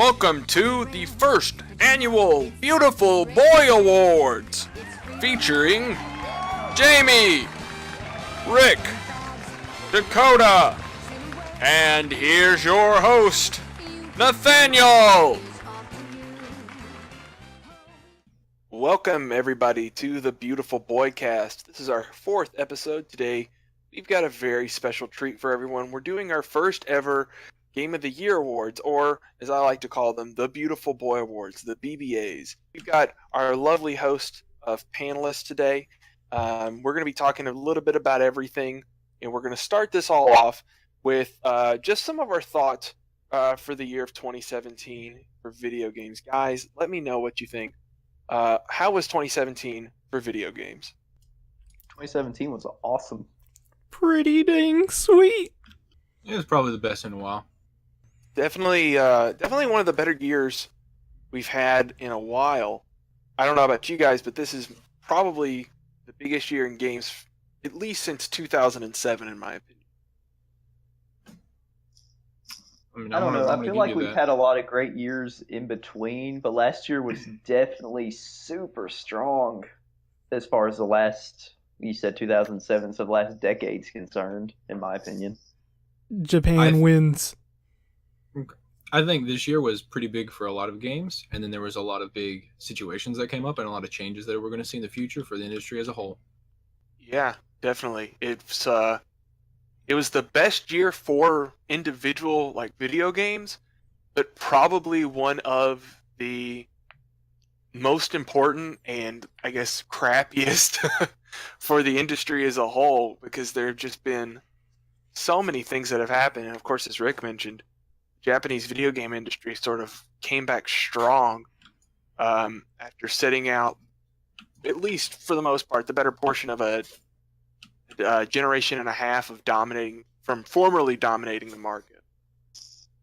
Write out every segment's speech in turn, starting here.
Welcome to the first annual Beautiful Boy Awards, featuring Jamie, Rick, Dakota, and here's your host, Nathaniel. Welcome everybody to the Beautiful Boycast. This is our fourth episode today. We've got a very special treat for everyone. We're doing our first ever Game of the Year Awards, or as I like to call them, the Beautiful Boy Awards, the BBAs. We've got our lovely host of panelists today. We're going to be talking a little bit about everything, and we're going to start this all off with just some of our thoughts for the year of 2017 for video games. Guys, let me know what you think. How was 2017 for video games? 2017 was awesome. Pretty dang sweet. It was probably the best in a while. Definitely one of the better years we've had in a while. I don't know about you guys, but this is probably the biggest year in games, at least since 2007, in my opinion. I don't know. I feel like we've had a lot of great years in between, but last year was definitely super strong as far as the last, you said 2007, so the last decade's concerned, in my opinion. Japan wins. I think this year was pretty big for a lot of games, and then there was a lot of big situations that came up and a lot of changes that we're going to see in the future for the industry as a whole. Yeah, definitely. It was the best year for individual video games, but probably one of the most important and I guess crappiest for the industry as a whole, because there have just been so many things that have happened. And of course, as Rick mentioned, the Japanese video game industry sort of came back strong after setting out, at least for the most part, the better portion of a generation and a half of formerly dominating the market.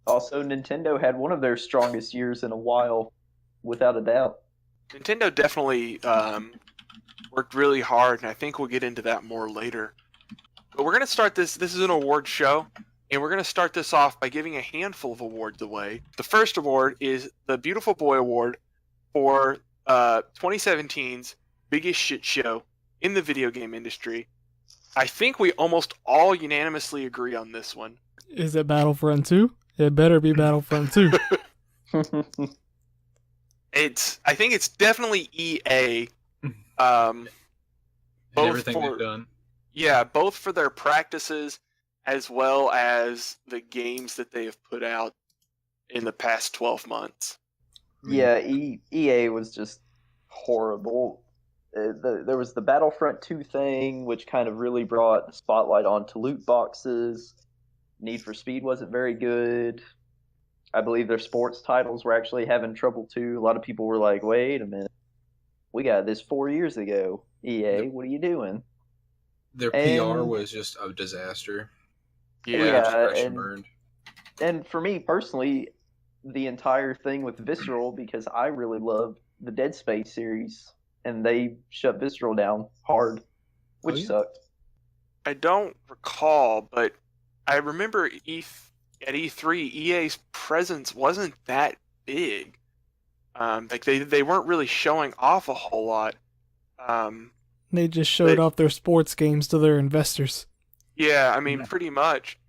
Also, Nintendo had one of their strongest years in a while, without a doubt. Nintendo definitely worked really hard, and I think we'll get into that more later. But we're going to start this. This is an award show, and we're going to start this off by giving a handful of awards away. The first award is the Beautiful Boy Award for 2017's biggest shit show in the video game industry. I think we almost all unanimously agree on this one. Is it Battlefront 2? It better be Battlefront 2. I think it's definitely EA. Everything they've done. Yeah, both for their practices as well as the games that they have put out in the past 12 months. Yeah, EA was just horrible. There was the Battlefront 2 thing, which kind of really brought the spotlight onto loot boxes. Need for Speed wasn't very good. I believe their sports titles were actually having trouble too. A lot of people were like, wait a minute. We got this 4 years ago. EA, what are you doing? Their PR was just a disaster. Yeah, burned. And for me personally, the entire thing with Visceral, because I really love the Dead Space series, and they shut Visceral down hard, which sucked. I don't recall, but I remember at E3, EA's presence wasn't that big. They weren't really showing off a whole lot. They just showed off their sports games to their investors. Yeah, I mean, pretty much.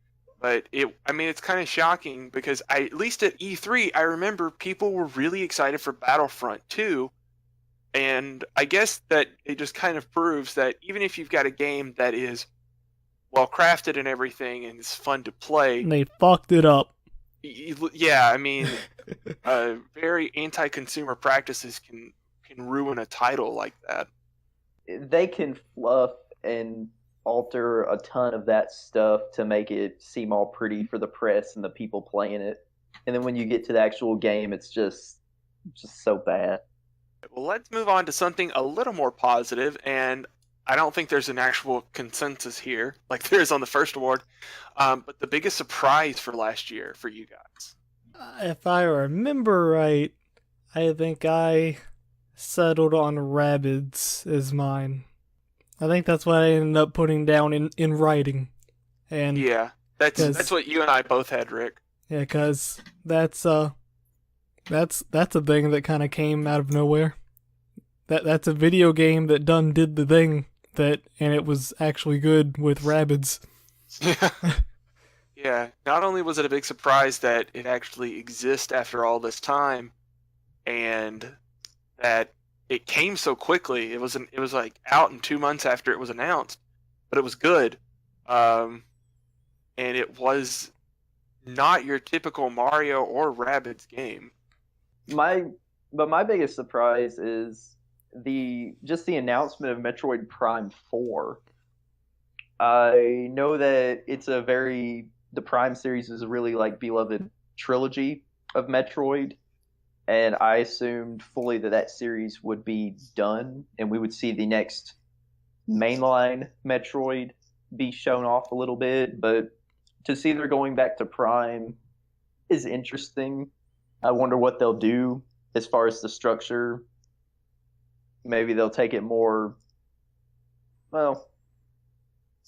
But it's kind of shocking because at least at E3, I remember people were really excited for Battlefront 2. And I guess that it just kind of proves that even if you've got a game that is well crafted and everything and it's fun to play, they fucked it up. Yeah, I mean, very anti-consumer practices can ruin a title like that. They can fluff and alter a ton of that stuff to make it seem all pretty for the press and the people playing it. And then when you get to the actual game, it's just so bad. Well, let's move on to something a little more positive, and I don't think there's an actual consensus here, like there is on the first award, but the biggest surprise for last year for you guys. If I remember right, I think I settled on Rabbids as mine. I think that's what I ended up putting down in writing. And yeah, that's what you and I both had, Rick. Yeah, because that's That's a thing that kind of came out of nowhere. That's a video game that did the thing and it was actually good with Rabbids. Yeah. Yeah. Not only was it a big surprise that it actually exists after all this time, and that it came so quickly. It was like out in 2 months after it was announced, but it was good. And it was not your typical Mario or Rabbids game. My biggest surprise is the announcement of Metroid Prime 4. I know that the Prime series is a really like beloved trilogy of Metroid, and I assumed fully that series would be done and we would see the next mainline Metroid be shown off a little bit, but to see they're going back to Prime is interesting. I wonder what they'll do as far as the structure. Maybe they'll take it more. Well,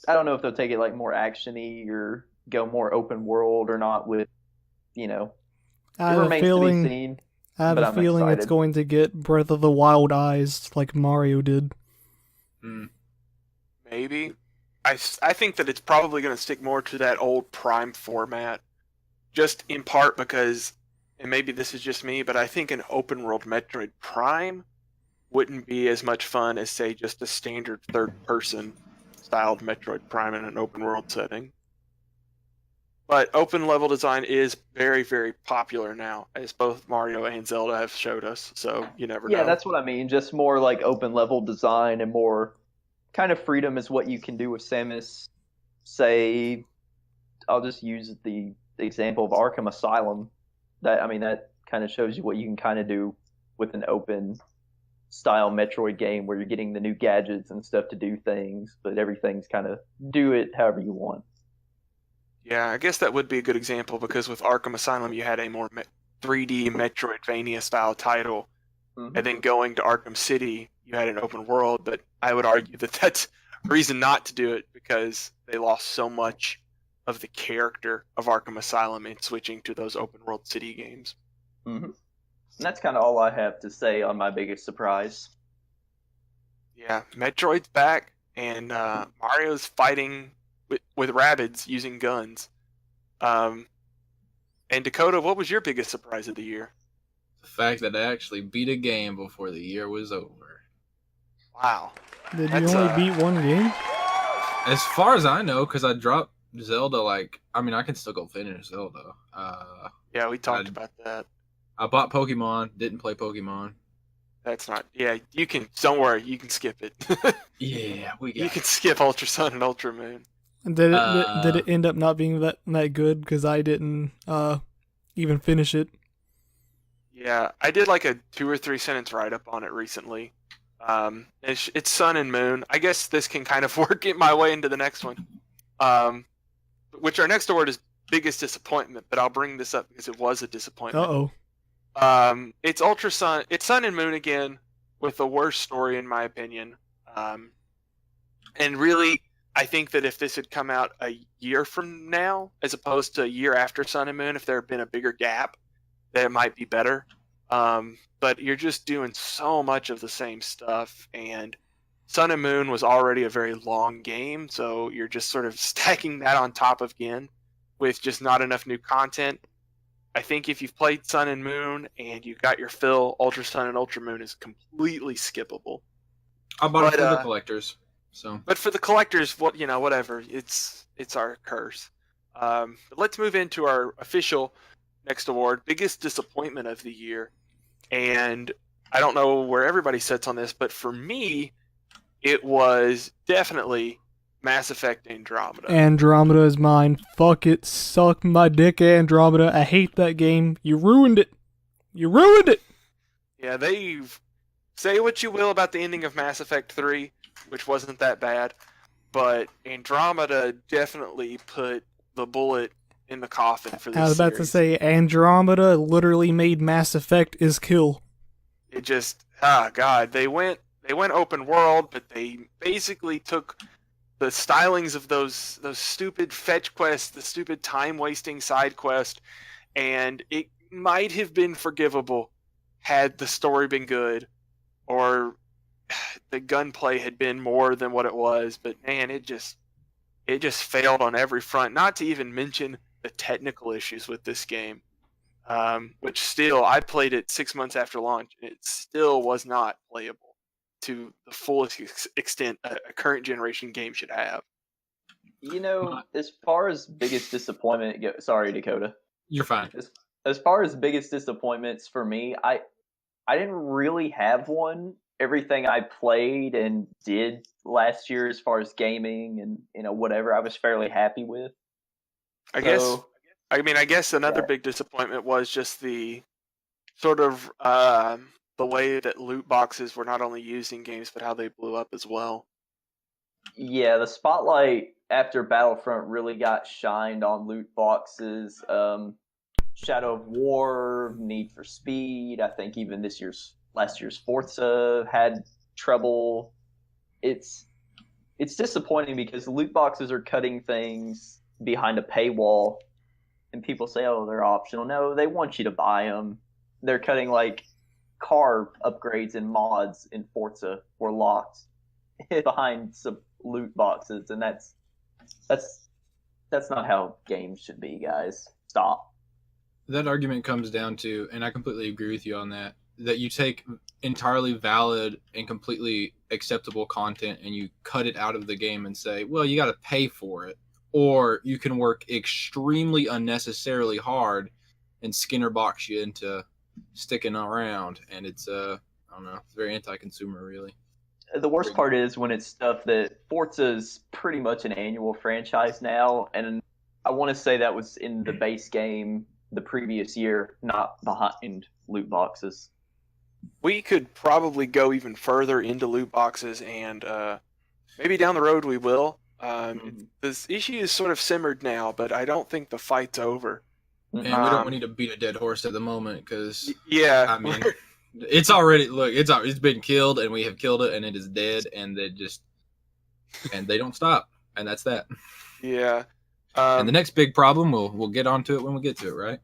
I don't know if they'll take it like more actiony or go more open world or not. With it remains to be seen. I have but a I'm feeling it's excited. going to get Breath of the Wild eyes like Mario did. Maybe. I think that it's probably going to stick more to that old Prime format, just in part because, and maybe this is just me, but I think an open world Metroid Prime wouldn't be as much fun as, say, just a standard third-person styled Metroid Prime in an open world setting. But open level design is very, very popular now, as both Mario and Zelda have showed us, so you never know. Yeah, that's what I mean. Just more like open level design and more kind of freedom is what you can do with Samus. Say, I'll just use the example of Arkham Asylum. That kind of shows you what you can kind of do with an open style Metroid game where you're getting the new gadgets and stuff to do things, but everything's kind of do it however you want. Yeah, I guess that would be a good example because with Arkham Asylum you had a more 3D Metroidvania style title, and then going to Arkham City you had an open world, but I would argue that that's a reason not to do it because they lost so much of the character of Arkham Asylum in switching to those open world city games. And that's kind of all I have to say on my biggest surprise. Yeah, Metroid's back, and Mario's fighting with Rabbids using guns. And Dakota, what was your biggest surprise of the year? The fact that I actually beat a game before the year was over. Wow. Did you only beat one game? As far as I know, because I dropped Zelda, I can still go finish Zelda. Yeah, we talked about that. I bought Pokemon, didn't play Pokemon. That's not. Yeah, you can. Don't worry, you can skip it. Yeah, you can skip Ultra Sun and Ultra Moon. Did it end up not being that good? Because I didn't even finish it. Yeah, I did like a 2 or 3 sentence write up on it recently. It's Sun and Moon. I guess this can kind of work my way into the next one. Which our next award is biggest disappointment, but I'll bring this up because it was a disappointment. Uh-oh. It's Ultra Sun. It's Sun and Moon again, with the worst story in my opinion. And really, I think that if this had come out a year from now, as opposed to a year after Sun and Moon, if there had been a bigger gap, that it might be better. But you're just doing so much of the same stuff, and Sun and Moon was already a very long game, so you're just sort of stacking that on top of again with just not enough new content. I think if you've played Sun and Moon and you got your fill, Ultra Sun and Ultra Moon is completely skippable. I bought it for the collectors. But for the collectors, whatever. It's our curse. But let's move into our official next award, biggest disappointment of the year. And I don't know where everybody sits on this, but for me, it was definitely Mass Effect Andromeda. Andromeda is mine. Fuck it. Suck my dick, Andromeda. I hate that game. You ruined it. You ruined it! Yeah, say what you will about the ending of Mass Effect 3, which wasn't that bad, but Andromeda definitely put the bullet in the coffin for this I was about to say, Andromeda literally made Mass Effect is kill. It just, God, they went open world, but they basically took the stylings of those stupid fetch quests, the stupid time-wasting side quest, and it might have been forgivable had the story been good, or the gunplay had been more than what it was. But man, it just failed on every front. Not to even mention the technical issues with this game, which still, I played it 6 months after launch, and it still was not playable to the fullest extent a current generation game should have. As far as biggest disappointment, sorry, Dakota. You're fine. As far as biggest disappointments for me, I didn't really have one. Everything I played and did last year, as far as gaming and whatever, I was fairly happy with. I guess another big disappointment was just the sort of the way that loot boxes were not only used in games, but how they blew up as well. Yeah, the spotlight after Battlefront really got shined on loot boxes. Shadow of War, Need for Speed. I think even last year's Forza had trouble. It's disappointing because loot boxes are cutting things behind a paywall, and people say, "Oh, they're optional." No, they want you to buy them. They're cutting like car upgrades and mods in Forza were locked behind some loot boxes, and that's not how games should be, guys. Stop. That argument comes down to, and I completely agree with you on that you take entirely valid and completely acceptable content and you cut it out of the game and say, well, you got to pay for it, or you can work extremely unnecessarily hard and Skinner box you into sticking around, and it's I don't know, it's very anti-consumer, really. The worst part is when it's stuff that Forza's pretty much an annual franchise now, and I want to say that was in the base game the previous year, not behind loot boxes. We could probably go even further into loot boxes, and maybe down the road we will. This issue is sort of simmered now, but I don't think the fight's over. And we don't need to beat a dead horse at the moment, because yeah, I mean, it's already it's been killed, and we have killed it, and it is dead, and they don't stop, and that's that. Yeah. And the next big problem, we'll get onto it when we get to it, right?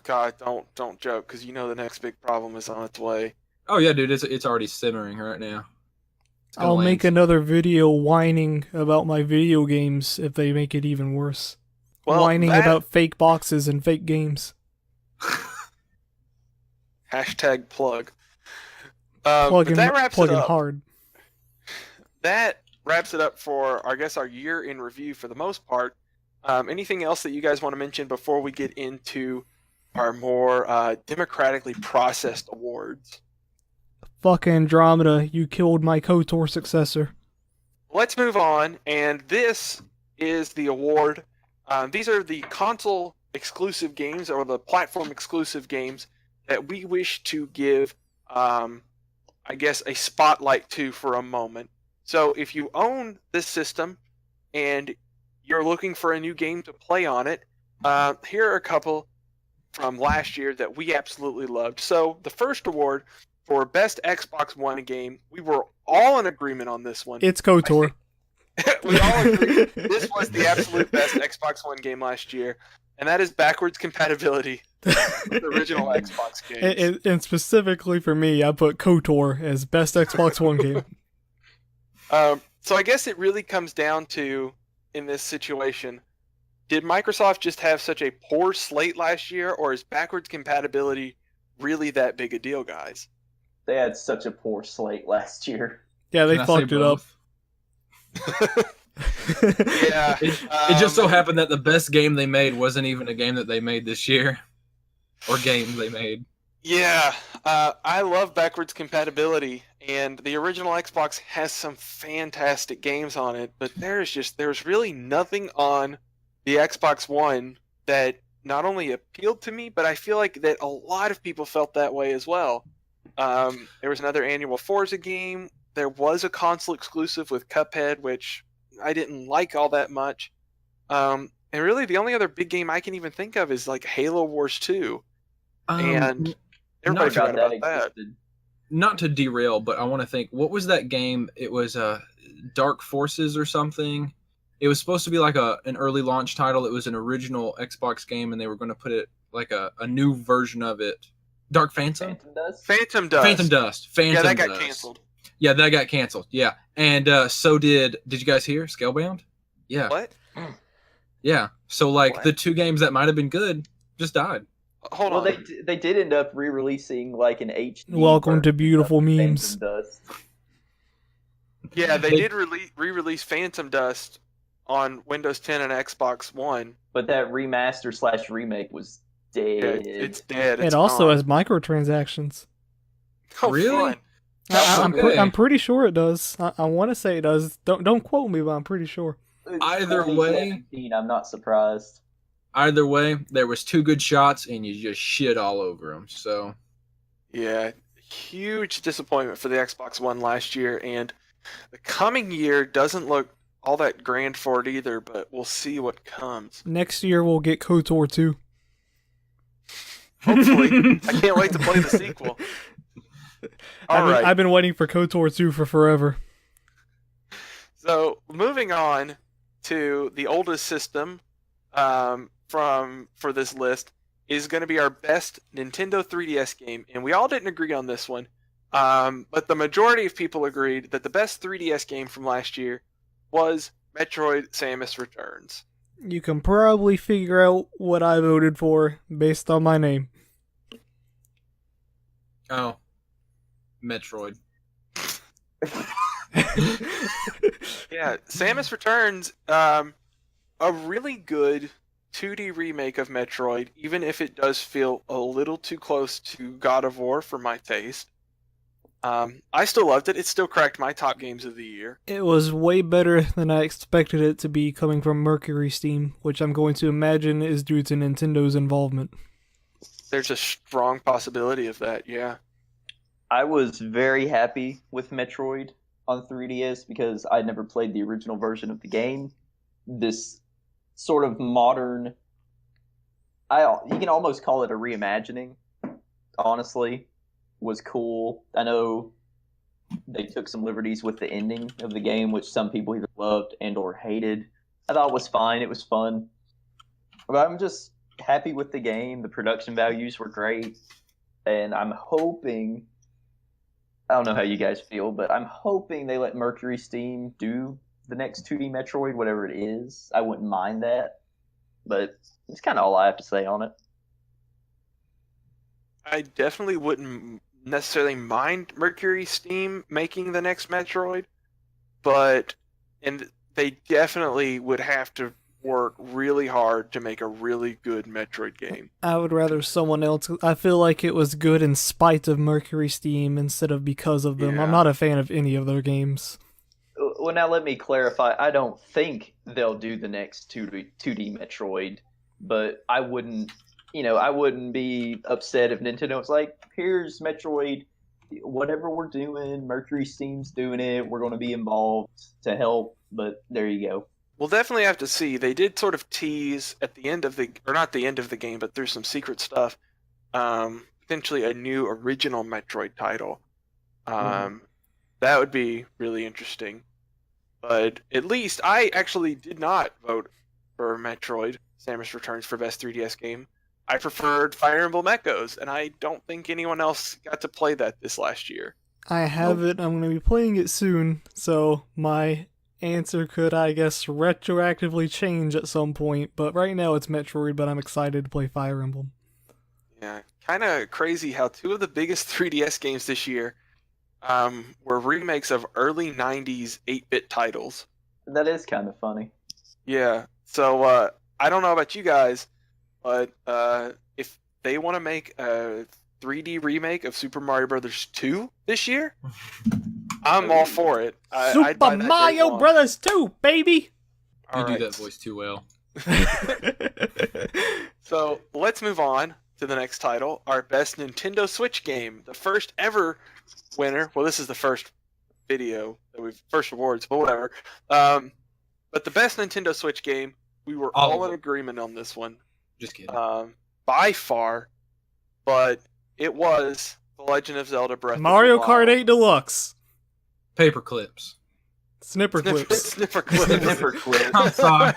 God, don't joke, because the next big problem is on its way. Oh yeah, dude, it's already simmering right now. I'll make another video whining about my video games if they make it even worse. Well, whining about fake boxes and fake games. Hashtag plug. Plugging up. Hard. That wraps it up for, I guess, our year in review for the most part. Anything else that you guys want to mention before we get into our more democratically processed awards? Fuck Andromeda, you killed my KOTOR successor. Let's move on, and this is the award. These are the console exclusive games, or the platform exclusive games, that we wish to give, I guess, a spotlight to for a moment. So if you own this system and you're looking for a new game to play on it, here are a couple from last year that we absolutely loved. So the first award for Best Xbox One game, we were all in agreement on this one. It's KOTOR. We all agreed this was the absolute best Xbox One game last year, and that is backwards compatibility with the original Xbox games. And specifically for me, I put KOTOR as best Xbox One game. So I guess it really comes down to, in this situation, did Microsoft just have such a poor slate last year, or is backwards compatibility really that big a deal, guys? They had such a poor slate last year. Yeah, they fucked it up. Yeah. It just so happened that the best game they made wasn't even a game that they made this year, or games they made. Yeah, I love backwards compatibility, and the original Xbox has some fantastic games on it, but there's really nothing on the Xbox One that not only appealed to me, but I feel like that a lot of people felt that way as well. There was another annual Forza game. There was a console exclusive with Cuphead, which I didn't like all that much. And really, the only other big game I can even think of is like Halo Wars 2. And everybody forgot about that. Not to derail, but I want to think, what was that game? It was Dark Forces or something. It was supposed to be like an early launch title. It was an original Xbox game, and they were going to put it like a new version of it. Dark Phantom? Phantom Dust. Phantom Dust. Phantom Dust. Phantom Yeah, that got Dust. canceled. Yeah, that got canceled. Yeah. And so did you guys hear Scalebound? Yeah. What? Yeah. So like What? the 2 games that might have been good just died. Hold Well, on. they did end up re-releasing like an HD. Welcome to version Beautiful of Memes. Phantom Dust. Yeah, they did re-release Phantom Dust on Windows 10 and Xbox One. But that remaster / remake was dead. Yeah, it's dead. It It's also gone. has microtransactions. Oh, Really? fun. Okay. I'm pretty sure it does. I want to say it does. Don't quote me, but I'm pretty sure. It's Either way- 2017, I'm not surprised. Either way, there was 2 good shots and you just shit all over them. So Yeah, huge disappointment for the Xbox One last year, and the coming year doesn't look all that grand for it either, but we'll see what comes. Next year we'll get KOTOR 2. Hopefully. I can't wait to play the sequel. All right. I've been waiting for KOTOR 2 for forever. So moving on to the oldest system for this list is going to be our best Nintendo 3DS game, and we all didn't agree on this one, but the majority of people agreed that the best 3DS game from last year was Metroid: Samus Returns. You can probably figure out what I voted for based on my name. oh, Metroid. Yeah, Samus Returns, a really good 2D remake of Metroid, even if it does feel a little too close to God of War for my taste. I still loved it. It still cracked my top games of the year. It was way better than I expected it to be coming from Mercury Steam, which I'm going to imagine is due to Nintendo's involvement. There's a strong possibility of that, yeah. I was very happy with Metroid on 3DS because I'd never played the original version of the game. This sort of modern, you can almost call it a reimagining, honestly, was cool. I know they took some liberties with the ending of the game, which some people either loved and or hated. I thought it was fine. It was fun. But I'm just happy with the game. The production values were great. And I'm hoping, I don't know how you guys feel, but I'm hoping they let Mercury Steam do the next 2D Metroid, whatever it is. I wouldn't mind that. But it's kind of all I have to say on it. I definitely wouldn't necessarily mind Mercury Steam making the next Metroid, and they definitely would have to work really hard to make a really good Metroid game. I would rather someone else. I feel like it was good in spite of Mercury Steam instead of because of them. Yeah. I'm not a fan of any of their games. Well, now let me clarify. I don't think they'll do the next 2D Metroid, but I wouldn't be upset if Nintendo was like, here's Metroid, whatever we're doing, Mercury Steam's doing it, we're going to be involved to help, but there you go. We'll definitely have to see. They did sort of tease at the end of or not the end of the game, but there's some secret stuff, potentially a new original Metroid title. That would be really interesting. But at least I actually did not vote for Metroid: Samus Returns for best 3DS game. I preferred Fire Emblem Echoes, and I don't think anyone else got to play that this last year. I have it. I'm going to be playing it soon, so my answer could, I guess, retroactively change at some point. But right now it's Metroid, but I'm excited to play Fire Emblem. Yeah, kind of crazy how 2 of the biggest 3DS games this year were remakes of early 90s 8-bit titles. That is kind of funny. Yeah, so I don't know about you guys, but if they want to make a 3D remake of Super Mario Bros. 2 this year, I'm all for it. I'd buy Super that day Mario one. Brothers 2, baby! All You right. do that voice too well. So let's move on to the next title, our best Nintendo Switch game, the first ever winner. Well, this is the first video that first awards, but whatever. But the best Nintendo Switch game, we were All all of in them. agreement on this one, Just kidding. by far. But it was The Legend of Zelda: Breath Mario of the Kart Wild. 8 Deluxe. Paper clips. Snipper clips. Sniffer clips. Snipper clip. I'm sorry.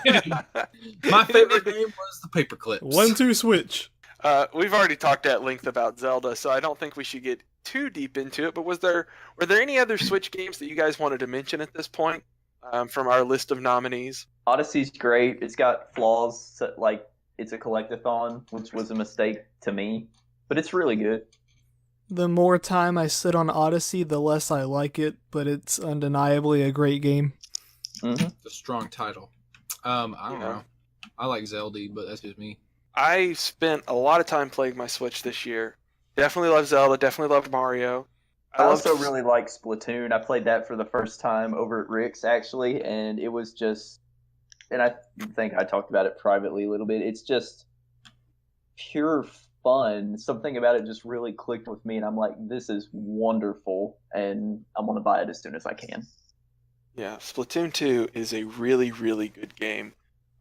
My favorite game was the paper clips. 1-2 switch. We've already talked at length about Zelda, so I don't think we should get too deep into it. But were there any other Switch games that you guys wanted to mention at this point from our list of nominees? Odyssey's great. It's got flaws, like it's a collectathon, which was a mistake to me, but it's really good. The more time I sit on Odyssey, the less I like it, but it's undeniably a great game. Mm-hmm. It's a strong title. I don't know. I like Zelda, but that's just me. I spent a lot of time playing my Switch this year. Definitely love Zelda. Definitely love Mario. I also really like Splatoon. I played that for the first time over at Rick's, actually, and it was just... And I think I talked about it privately a little bit. It's just pure fun. Something about it just really clicked with me, and I'm like, this is wonderful, and I want to buy it as soon as I can. Yeah, Splatoon 2 is a really, really good game.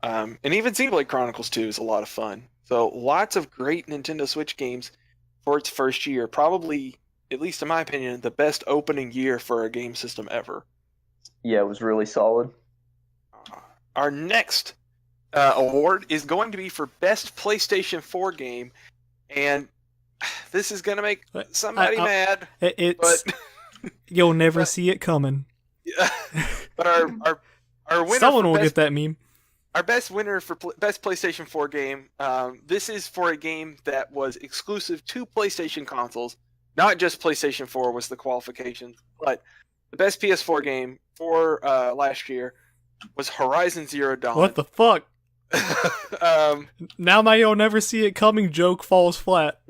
And even Xenoblade Chronicles 2 is a lot of fun. So lots of great Nintendo Switch games for its first year. Probably, at least in my opinion, the best opening year for a game system ever. Yeah, it was really solid. Our next award is going to be for Best PlayStation 4 Game. And this is going to make somebody mad. It's you'll never see it coming. But our winner Someone will get that meme. Our best winner for best PlayStation 4 game, this is for a game that was exclusive to PlayStation consoles. Not just PlayStation 4 was the qualification, but the best PS4 game for last year was Horizon Zero Dawn. What the fuck? Now my you'll never see it coming joke falls flat.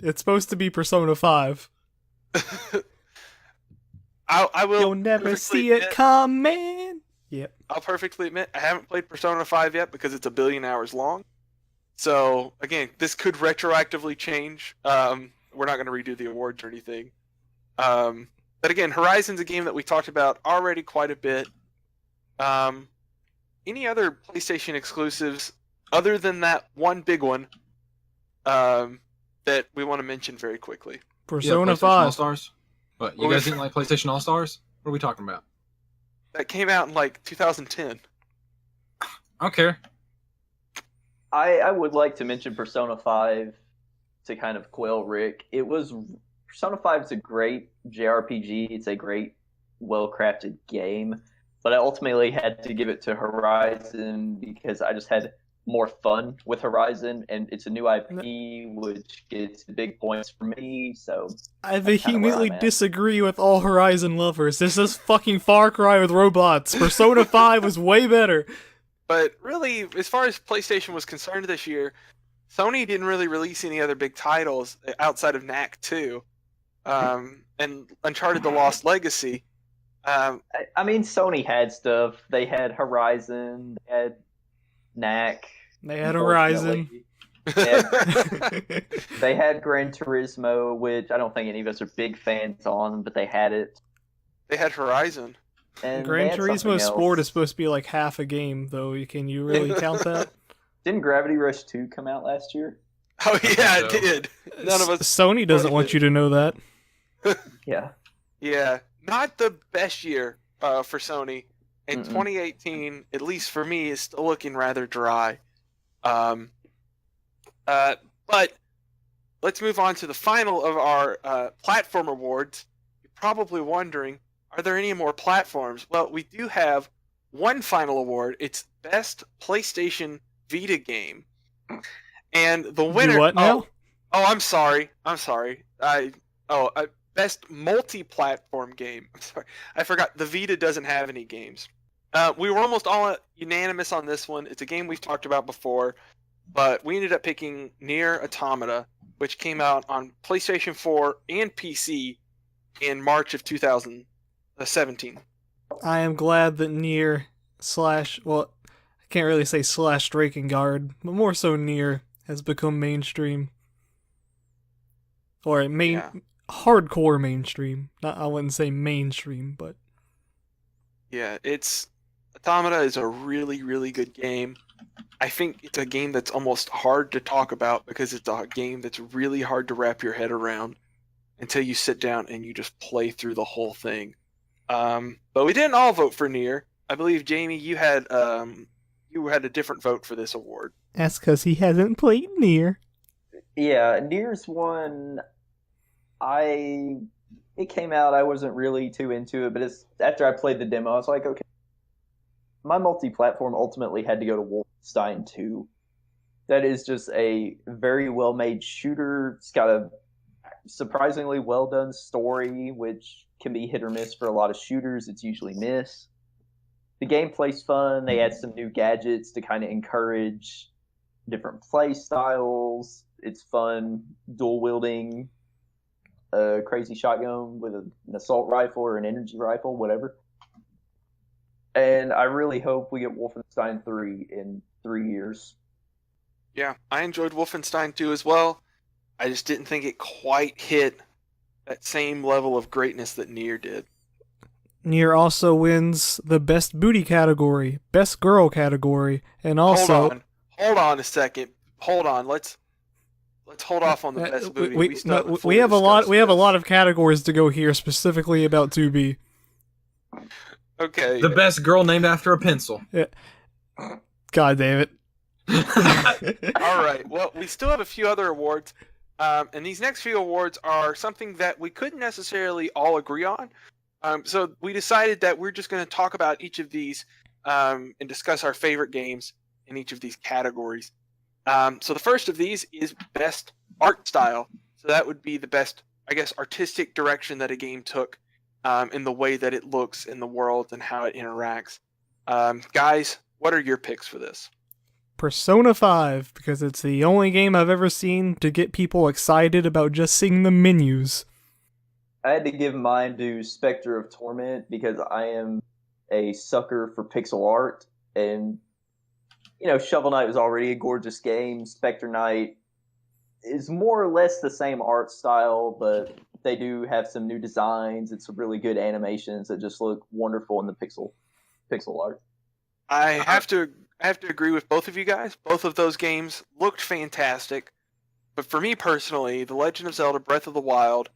It's supposed to be Persona 5. I will. You'll never see it coming. Yep. I'll perfectly admit I haven't played Persona 5 yet because it's 1 billion hours long. So again, this could retroactively change. We're not going to redo the awards or anything. But again, Horizon's a game that we talked about already quite a bit. Any other PlayStation exclusives other than that one big one that we want to mention very quickly? Persona 5. All-Stars? What, you guys didn't like PlayStation All-Stars? What are we talking about? That came out in like 2010. I don't care. I would like to mention Persona 5 to kind of quell Rick. Persona 5 is a great JRPG. It's a great, well-crafted game. But I ultimately had to give it to Horizon because I just had more fun with Horizon, and it's a new IP, which gets big points for me, so... I vehemently disagree with all Horizon lovers. This is fucking Far Cry with robots. Persona 5 was way better. But really, as far as PlayStation was concerned this year, Sony didn't really release any other big titles outside of Knack 2 and Uncharted The Lost Legacy. I mean, Sony had stuff. They had Horizon, they had Knack. They had Horizon. They had Gran Turismo, which I don't think any of us are big fans on, but they had it. They had Horizon. And Gran Turismo Sport is supposed to be like half a game, though. Can you really count that? Didn't Gravity Rush 2 come out last year? Oh yeah, it did. None of us. Sony doesn't want you to know that. Yeah. Yeah, not the best year for Sony. And 2018, at least for me, is still looking rather dry. But let's move on to the final of our platform awards. You're probably wondering, are there any more platforms? Well, we do have one final award. It's Best PlayStation Vita Game. And the winner... what now? Oh, I'm sorry. Best multi-platform game. I'm sorry. I forgot. The Vita doesn't have any games. We were almost all unanimous on this one. It's a game we've talked about before, but we ended up picking Nier Automata, which came out on PlayStation 4 and PC in March of 2017. I am glad that Nier well, I can't really say / Drakengard, but more so Nier has become mainstream. Or hardcore mainstream. I wouldn't say mainstream, but... Yeah, Automata is a really, really good game. I think it's a game that's almost hard to talk about because it's a game that's really hard to wrap your head around until you sit down and you just play through the whole thing. But we didn't all vote for Nier. I believe, Jamie, you had a different vote for this award. That's because he hasn't played Nier. Yeah, Near's one. I it came out. I wasn't really too into it, but it's after I played the demo, I was like, okay. My multi-platform ultimately had to go to Wolfenstein 2. That is just a very well-made shooter. It's got a surprisingly well-done story, which can be hit or miss for a lot of shooters. It's usually miss. The gameplay's fun. They add some new gadgets to kind of encourage different play styles. It's fun dual wielding a crazy shotgun with an assault rifle or an energy rifle, whatever. And I really hope we get Wolfenstein 3 in 3 years. Yeah, I enjoyed Wolfenstein 2 as well. I just didn't think it quite hit that same level of greatness that Nier did. Nier also wins the best booty category, best girl category, and also Hold on a second. Hold on. Let's hold off on the best booty. We still haven't fully we have a lot. discussed We have a this. lot of categories to go here, specifically about 2B. Okay. The best girl named after a pencil. Yeah. God damn it. All right. Well, we still have a few other awards, and these next few awards are something that we couldn't necessarily all agree on. So we decided that we're just going to talk about each of these and discuss our favorite games in each of these categories. So the first of these is best art style. So that would be the best, I guess, artistic direction that a game took in the way that it looks in the world and how it interacts. Guys, what are your picks for this? Persona 5, because it's the only game I've ever seen to get people excited about just seeing the menus. I had to give mine to Spectre of Torment because I am a sucker for pixel art. And, Shovel Knight was already a gorgeous game. Spectre Knight is more or less the same art style, but they do have some new designs and some really good animations that just look wonderful in the pixel art. I have to agree with both of you guys. Both of those games looked fantastic. But for me personally, The Legend of Zelda Breath of the Wild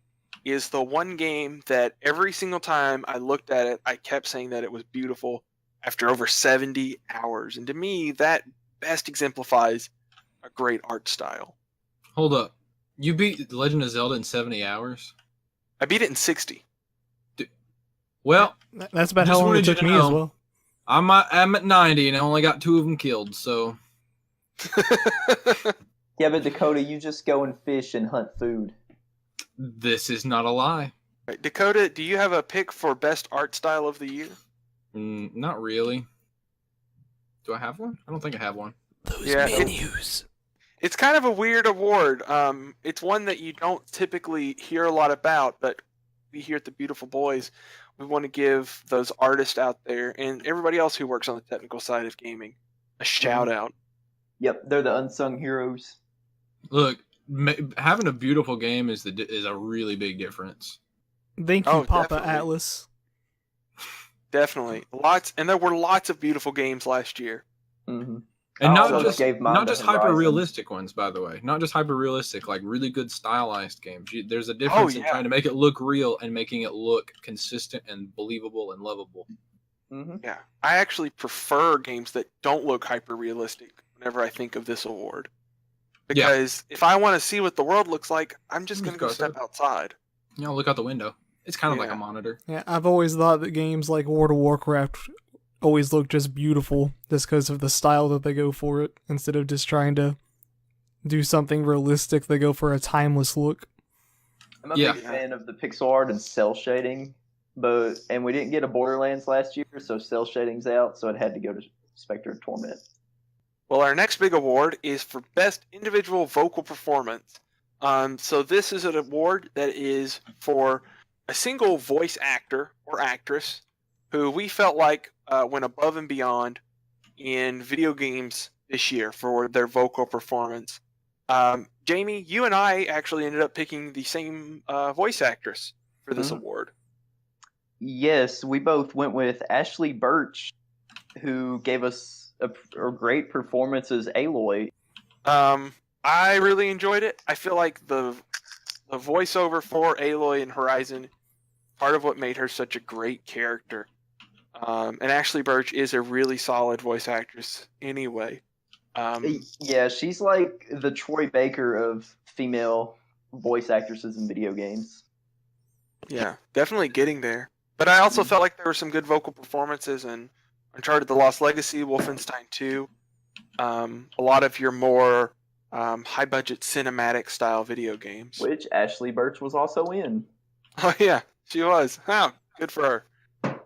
is the one game that every single time I looked at it, I kept saying that it was beautiful after over 70 hours. And to me, that best exemplifies a great art style. Hold up. You beat The Legend of Zelda in 70 hours? I beat it in 60. Well, That's about Just how long it wanted you took to me as know. well. I'm at 90 and I only got 2 of them killed, so... Yeah, but Dakota, you just go and fish and hunt food. This is not a lie. Right, Dakota, do you have a pick for best art style of the year? Not really. Do I have one? I don't think I have one. Those Yeah, menus. It's kind of a weird award. It's one that you don't typically hear a lot about, but we here at the Beautiful Boys, we want to give those artists out there and everybody else who works on the technical side of gaming a shout out. Yep, they're the unsung heroes. Look, having a beautiful game is a really big difference. Thank you, Oh, Papa definitely. Atlas. Definitely. And there were lots of beautiful games last year. Mm-hmm. And I not also just gave mine not to just Horizon. hyper realistic ones, by the way. Not just hyper realistic, like really good stylized games. There's a difference in yeah. trying to make it look real and making it look consistent and believable and lovable. Mm-hmm. Yeah. I actually prefer games that don't look hyper realistic whenever I think of this award. Because if I want to see what the world looks like, I'm just going to go step outside. Look out the window. It's kind of like Yeah. a monitor. Yeah, I've always thought that games like World of Warcraft always look just beautiful just because of the style that they go for it. Instead of just trying to do something realistic, they go for a timeless look. I'm a Yeah. big fan of the pixel art and cell shading, and we didn't get a Borderlands last year, so cell shading's out, so it had to go to Spectre of Torment. Well, our next big award is for Best Individual Vocal Performance. So this is an award that is for a single voice actor or actress who we felt like went above and beyond in video games this year for their vocal performance. Jamie, you and I actually ended up picking the same voice actress for this award. Yes, we both went with Ashley Birch, who gave us a great performance as Aloy. I really enjoyed it. I feel like the voiceover for Aloy in Horizon, part of what made her such a great character. And Ashley Birch is a really solid voice actress anyway. Yeah, she's like the Troy Baker of female voice actresses in video games. Yeah, definitely getting there. But I also felt like there were some good vocal performances in Uncharted: The Lost Legacy, Wolfenstein 2. A lot of your more high-budget cinematic style video games. Which Ashley Birch was also in. Oh yeah, she was. Oh, good for her.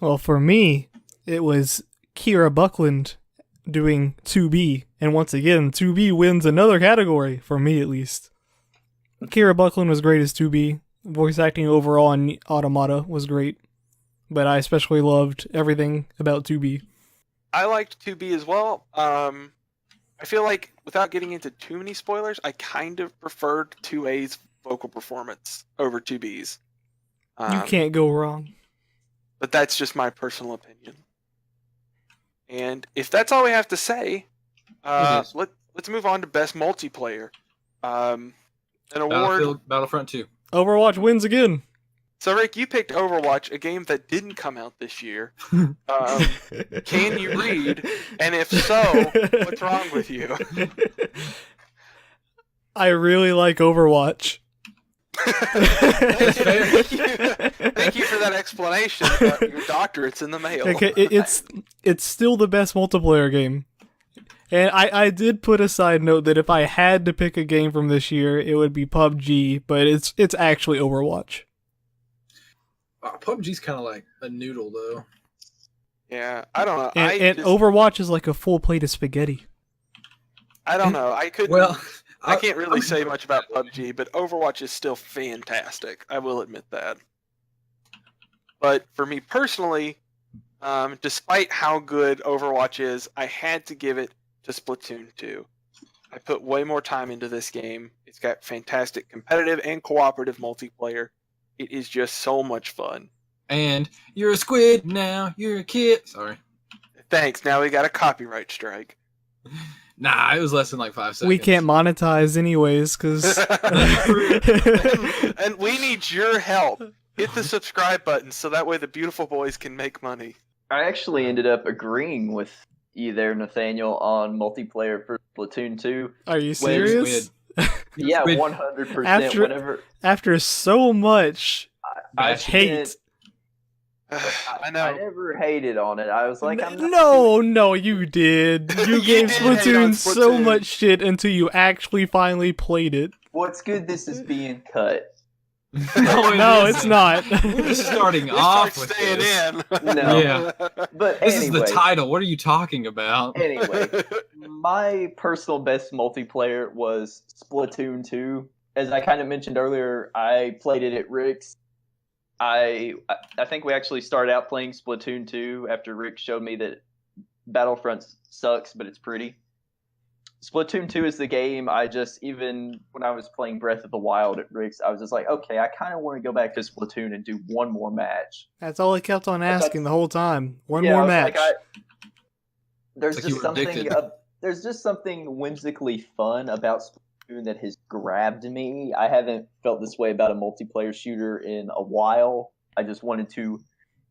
Well, for me, it was Kira Buckland doing 2B, and once again, 2B wins another category, for me at least. Kira Buckland was great as 2B. Voice acting overall in Automata was great, but I especially loved everything about 2B. I liked 2B as well. I feel like, without getting into too many spoilers, I kind of preferred 2A's vocal performance over 2B's. You can't go wrong. But that's just my personal opinion. And if that's all we have to say, let's move on to Best Multiplayer. An award. Battlefront 2. Overwatch wins again. So, Rick, you picked Overwatch, a game that didn't come out this year. Can you read? And if so, what's wrong with you? I really like Overwatch. Thank you for that explanation. Your doctorate's in the mail. Okay, it's still the best multiplayer game. And I did put a side note that if I had to pick a game from this year, it would be PUBG, but it's actually Overwatch. PUBG's kind of like a noodle, though. Yeah, I don't know. And Overwatch is like a full plate of spaghetti. I don't know. I can't really say much about PUBG, but Overwatch is still fantastic. I will admit that. But for me personally, despite how good Overwatch is, I had to give it to Splatoon 2. I put way more time into this game. It's got fantastic competitive and cooperative multiplayer. It is just so much fun. And you're a squid now. You're a kid. Sorry. Thanks. Now we got a copyright strike. Nah, it was less than like 5 seconds. We can't monetize anyways, because... And we need your help. Hit the subscribe button so that way the beautiful boys can make money. I actually ended up agreeing with you there, Nathaniel, on multiplayer for Splatoon 2. Are you serious? Yeah, 100%. After so much I hate... I know. I never hated on it. I was like, No, you did. You gave did hate on Splatoon so Splatoon. much shit until you actually finally played it. What's good? This is being cut. No, it's not. We're starting We off start with staying this. in. No. Yeah. But This anyway, is the title. What are you talking about? Anyway, my personal best multiplayer was Splatoon 2. As I kind of mentioned earlier, I played it at Rick's. I think we actually started out playing Splatoon 2 after Rick showed me that Battlefront sucks, but it's pretty. Splatoon 2 is the game even when I was playing Breath of the Wild at Rick's, I was just like, okay, I kind of want to go back to Splatoon and do one more match. That's all I kept on asking the whole time. One Yeah, I more was match. like, there's It's like just you were addicted. there's just something whimsically fun about Splatoon that has grabbed me. I haven't felt this way about a multiplayer shooter in a while. I just wanted to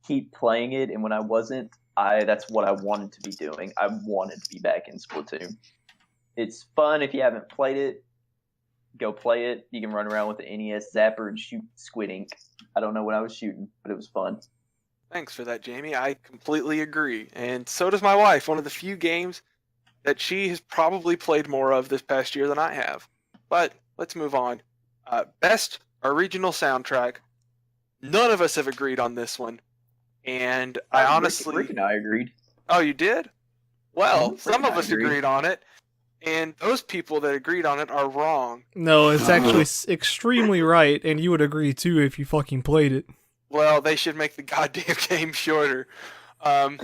keep playing it, and when I wasn't, that's what I wanted to be doing. I wanted to be back in Splatoon. It's fun if you haven't played it. Go play it. You can run around with the NES Zapper and shoot squid ink. I don't know what I was shooting, but it was fun. Thanks for that, Jamie. I completely agree. And so does my wife. One of the few games that she has probably played more of this past year than I have. But let's move on. Best original soundtrack. None of us have agreed on this one. And I honestly... Rick and I agreed. Oh, you did? Well, Rick some and of I us agreed. agreed on it. And those people that agreed on it are wrong. No, it's actually extremely right, and you would agree too if you fucking played it. Well, they should make the goddamn game shorter. I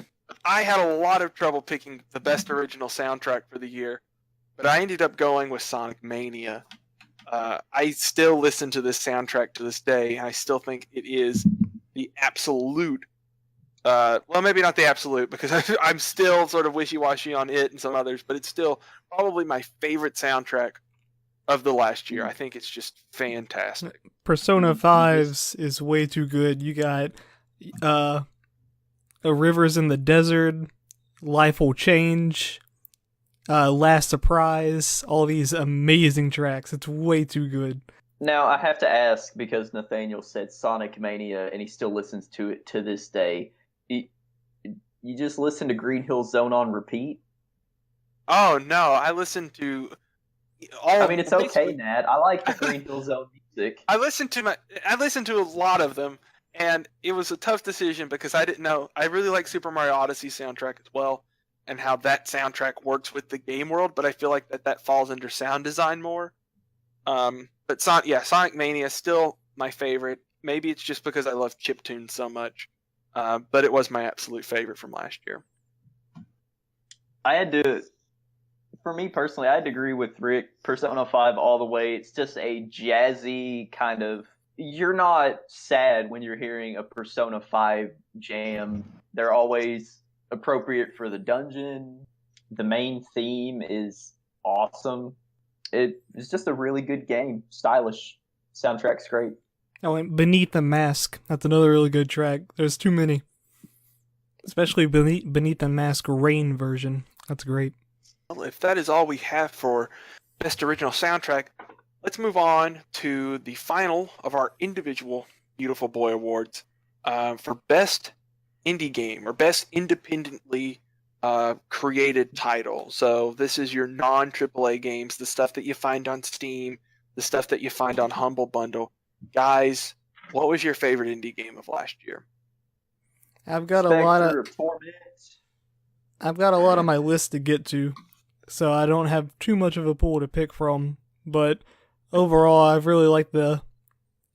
had a lot of trouble picking the best original soundtrack for the year, but I ended up going with Sonic Mania. I still listen to this soundtrack to this day, and I still think it is the absolute. Well, maybe not the absolute, because I'm still sort of wishy-washy on it and some others, but it's still probably my favorite soundtrack of the last year. I think it's just fantastic. Persona 5's is way too good. You got A Rivers in the Desert, Life Will Change, Last Surprise, all these amazing tracks. It's way too good. Now I have to ask because Nathaniel said Sonic Mania and he still listens to it to this day. You just listen to Green Hill Zone on repeat? Oh no, I listened to all. I mean, it's okay, basically- Nat. I like the Green Hill Zone music. I listened to a lot of them, and it was a tough decision because I didn't know. I really like Super Mario Odyssey soundtrack as well, and how that soundtrack works with the game world. But I feel like that falls under sound design more. But Sonic Mania is still my favorite. Maybe it's just because I love chiptunes so much, but it was my absolute favorite from last year. I had to, for me personally, I had to agree with Rick. Persona 5 all the way. It's just a jazzy kind of. You're not sad when you're hearing a Persona 5 jam. They're always appropriate for the dungeon. The main theme is awesome. It's just a really good game. Stylish. Soundtrack's great. Oh, and Beneath the Mask. That's another really good track. There's too many. Especially Beneath the Mask Rain version. That's great. Well, if that is all we have for Best Original Soundtrack, let's move on to the final of our individual Beautiful Boy Awards for Best Indie Game or Best Independently created title. So this is your non-AAA games, the stuff that you find on Steam, the stuff that you find on Humble Bundle. Guys, what was your favorite indie game of last year? I've got Spectre a lot of of Torment. I've got a lot on my list to get to, so I don't have too much of a pool to pick from. But overall, I've really liked the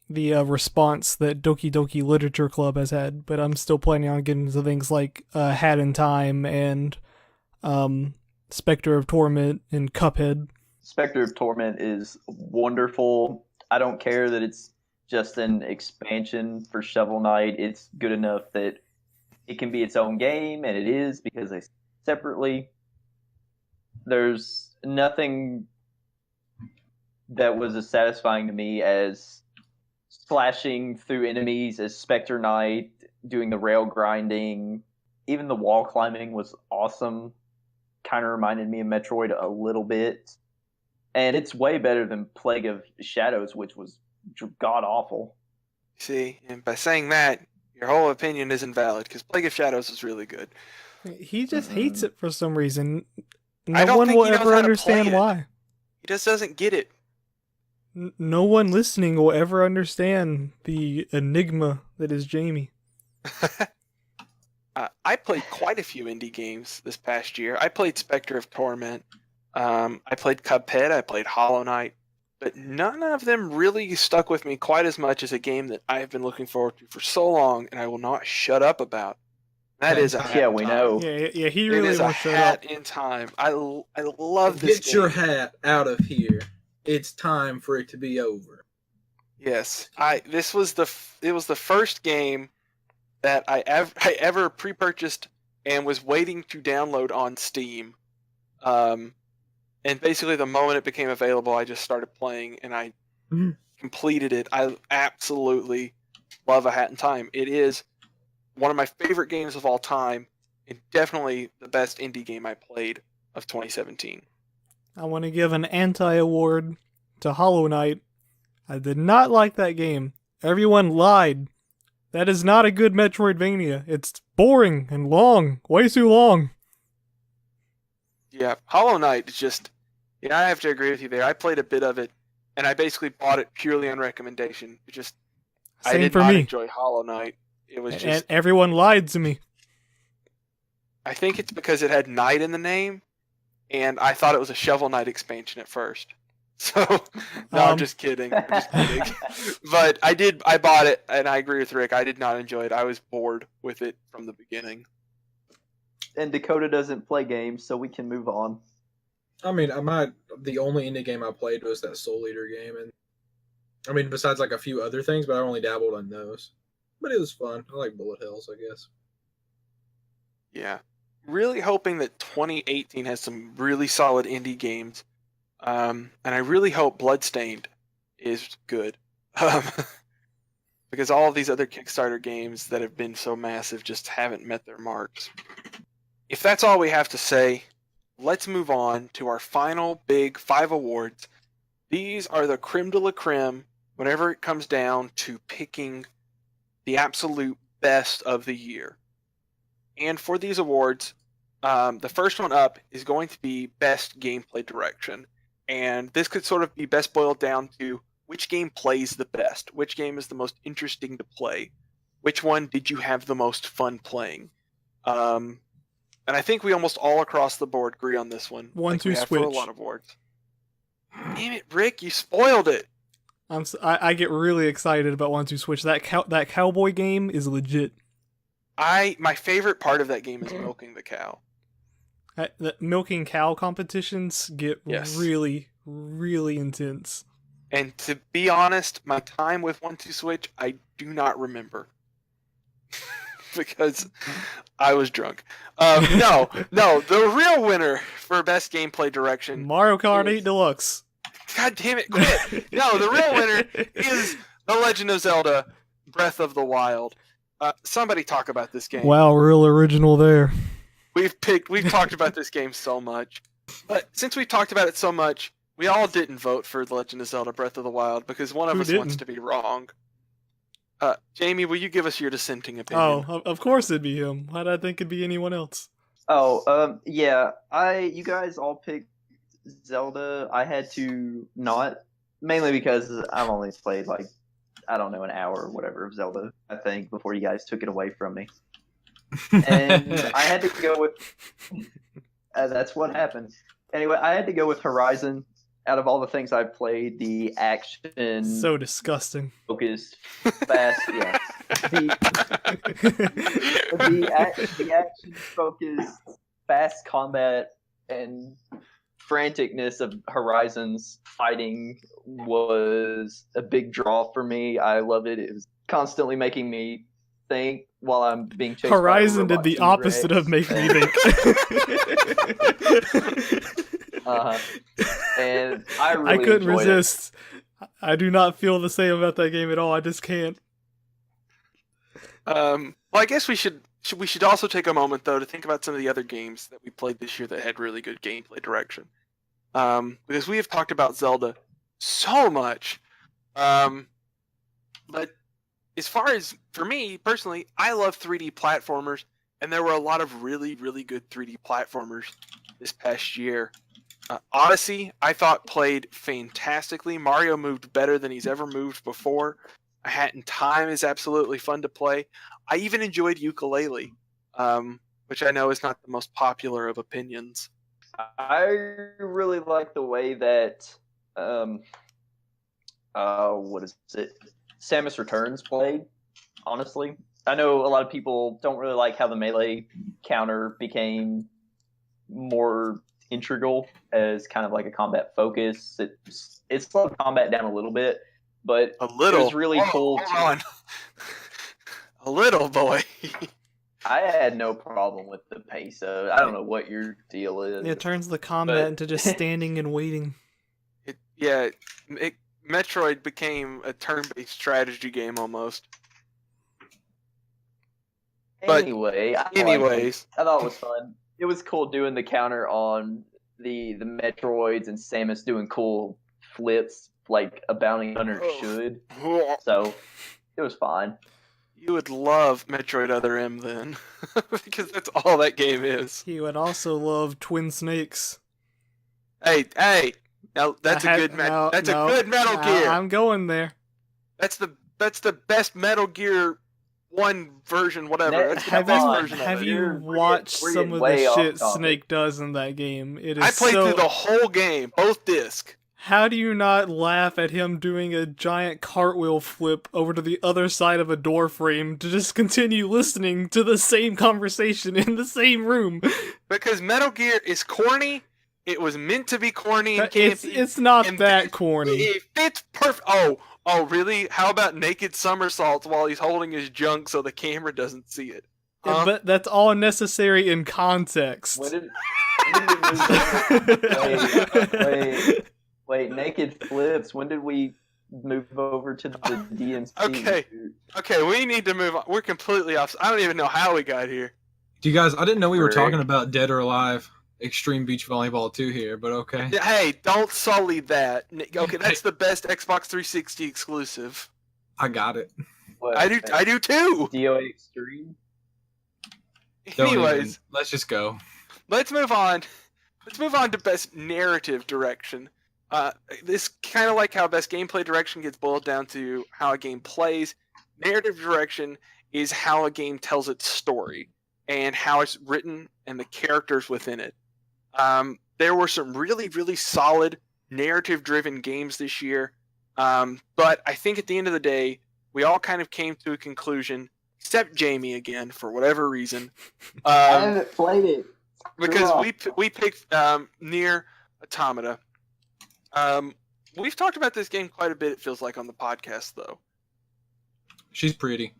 response that Doki Doki Literature Club has had. But I'm still planning on getting into things like Hat in Time and Spectre of Torment and Cuphead. Spectre of Torment is wonderful. I don't care that it's just an expansion for Shovel Knight. It's good enough that it can be its own game, and it is because they separately. There's nothing that was as satisfying to me as slashing through enemies as Spectre Knight, doing the rail grinding. Even the wall climbing was awesome. Kind of reminded me of Metroid a little bit. And it's way better than Plague of Shadows, which was god awful. See, and by saying that, your whole opinion isn't valid because Plague of Shadows is really good. He just hates it for some reason. I No don't one think will he knows ever how to understand play it. why. He just doesn't get it. No one listening will ever understand the enigma that is Jamie. I played quite a few indie games this past year. I played Spectre of Torment. I played Cuphead. I played Hollow Knight. But none of them really stuck with me quite as much as a game that I have been looking forward to for so long and I will not shut up about. That is a Hat Yeah, in we Time. know. Yeah, he It really is a won't shut up. Hat in Time. I love this Get game. your hat out of here. It's time for it to be over. Yes, it was the first game that I ever pre-purchased and was waiting to download on Steam. And basically the moment it became available, I just started playing and I completed it. I absolutely love A Hat in Time. It is one of my favorite games of all time and definitely the best indie game I played of 2017. I want to give an anti-award to Hollow Knight. I did not like that game. Everyone lied. That is not a good Metroidvania. It's boring and long. Way too long. Yeah, Hollow Knight is just... Yeah, I have to agree with you there. I played a bit of it, and I basically bought it purely on recommendation. I Same did for not me. enjoy Hollow Knight. It was And just... everyone lied to me. I think it's because it had Knight in the name, and I thought it was a Shovel Knight expansion at first. So, no, I'm just kidding. I'm just kidding. But I bought it, and I agree with Rick. I did not enjoy it. I was bored with it from the beginning. And Dakota doesn't play games, so we can move on. I mean, the only indie game I played was that Soul Eater game, and I mean, besides like a few other things, but I only dabbled on those. But it was fun. I like Bullet Hells, I guess. Yeah. Really hoping that 2018 has some really solid indie games. And I really hope Bloodstained is good. Because all of these other Kickstarter games that have been so massive just haven't met their marks. If that's all we have to say, let's move on to our final big 5 awards. These are the creme de la creme whenever it comes down to picking the absolute best of the year. And for these awards, the first one up is going to be Best Gameplay Direction. And this could sort of be best boiled down to which game plays the best, which game is the most interesting to play, which one did you have the most fun playing. And I think we almost all across the board agree on this one. One, two, we have for a switch. lot of awards. Damn it, Rick, you spoiled it. I get really excited about 1-2 Switch. That cowboy game is legit. My favorite part of that game is milking the cow. The milking cow competitions get Yes. really, really intense. And to be honest, my time with 1-2 Switch, I do not remember. Because I was drunk. No, the real winner for Best Gameplay Direction. Mario Kart 8 Deluxe. God damn it, quit! No, the real winner is The Legend of Zelda Breath of the Wild. Somebody talk about this game. Wow, real original there. We've talked about this game so much. But since we've talked about it so much, we all didn't vote for The Legend of Zelda Breath of the Wild because one of Who us wants didn't? to be wrong. Jamie, will you give us your dissenting opinion? Oh, of course it'd be him. Why did I think it'd be anyone else? Oh, yeah. You guys all picked Zelda. I had to not, mainly because I've only played like, I don't know, an hour or whatever of Zelda, I think, before you guys took it away from me. And I had to go with, that's what happened. Anyway, I had to go with Horizon. Out of all the things I've played, the action So disgusting. focused, fast, yeah. The action focused, fast combat, and franticness of Horizon's fighting was a big draw for me. I loved it. It was constantly making me think while I'm being chased Horizon by a did the robot opposite T-Rex. of making me think. And I really I couldn't enjoyed it. resist. I do not feel the same about that game at all. I just can't. Well, I guess we should also take a moment though to think about some of the other games that we played this year that had really good gameplay direction. Because we have talked about Zelda so much, but as far as for me personally, I love 3D platformers, and there were a lot of really, really good 3D platformers this past year. Odyssey, I thought, played fantastically. Mario moved better than he's ever moved before. A Hat in Time is absolutely fun to play. I even enjoyed Ukulele, which I know is not the most popular of opinions. I really like the way that what is it? Samus Returns played, honestly. I know a lot of people don't really like how the melee counter became more integral as kind of like a combat focus. It slowed combat down a little bit, but A little. it was really cool. Hold on. A little, boy. I had no problem with the pace of it. I don't know what your deal is. It turns the combat But- into just standing and waiting. Metroid became a turn-based strategy game almost. But Anyway, I thought it was fun. It was cool doing the counter on the Metroids and Samus doing cool flips like a bounty hunter should. So it was fine. You would love Metroid Other M then, because that's all that game is. He would also love Twin Snakes. Hey! Now that's a good good Metal Gear. I'm going there. That's the best Metal Gear 1 version, whatever. That's the Have best you version have of it. you watched we're some getting of way the off shit topic. Snake does in that game? It is I played so... through the whole game, both discs. How do you not laugh at him doing a giant cartwheel flip over to the other side of a door frame to just continue listening to the same conversation in the same room? Because Metal Gear is corny. It was meant to be corny and campy. It's not and that corny. It fits perfect. Oh, really? How about naked somersaults while he's holding his junk so the camera doesn't see it? Huh? But that's all necessary in context. When did we move wait, naked flips. When did we move over to the DMC? Okay, we need to move on. We're completely off. I don't even know how we got here. Do you guys? I didn't know we were Rick. talking about Dead or Alive. Extreme Beach Volleyball 2 here, but okay. Hey, don't sully that. Okay, that's the best Xbox 360 exclusive. I got it. What, I do too. DOA Extreme? Anyways, Let's just go. let's move on. Let's move on to best narrative direction. This kind of like how best gameplay direction gets boiled down to how a game plays. Narrative direction is how a game tells its story and how it's written and the characters within it. There were some really, really solid narrative-driven games this year, but I think at the end of the day, we all kind of came to a conclusion, except Jamie again for whatever reason. I haven't played it. Because we picked Nier Automata. We've talked about this game quite a bit. It feels like on the podcast, though. She's pretty.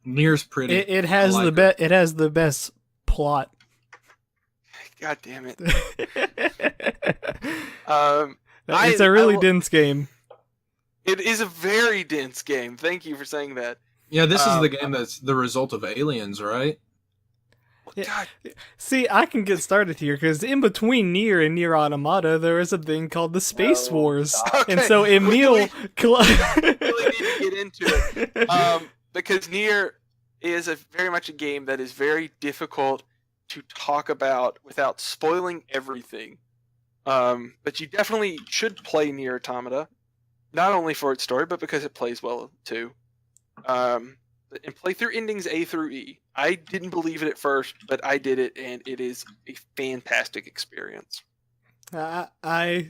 Nier's pretty. It has it has the best plot. God damn it! It's a really dense game. It is a very dense game. Thank you for saying that. Yeah, this is the game that's the result of Aliens, right? God. See, I can get started here because in between Nier and Nier Automata, there is a thing called the Space Wars, Okay, and so Emil. really need to get into it because Nier is very much a game that is very difficult to talk about without spoiling everything. But you definitely should play Nier Automata, not only for its story, but because it plays well too. And play through endings A through E. I didn't believe it at first, but I did it, and it is a fantastic experience. I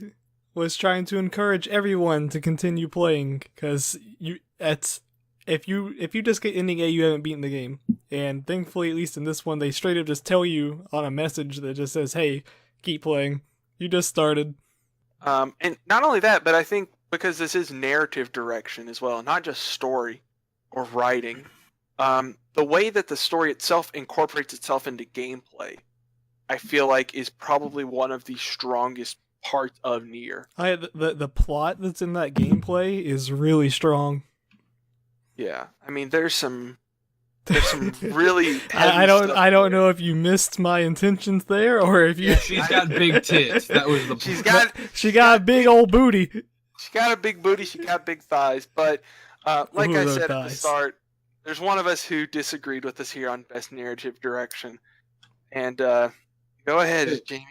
was trying to encourage everyone to continue playing because if you just get ending A, you haven't beaten the game. And thankfully, at least in this one, they straight up just tell you on a message that just says, "Hey, keep playing. You just started." And not only that, but I think because this is narrative direction as well, not just story or writing, the way that the story itself incorporates itself into gameplay, I feel like is probably one of the strongest parts of Nier. The plot that's in that gameplay is really strong. Yeah, I mean, there's some really. I don't know if you missed my intentions there or if you. Yeah, she's got big tits. That was the. She got a big old booty. She got a big booty. She got big thighs. But like I said at the start, there's one of us who disagreed with us here on best narrative direction. And go ahead, Jamie.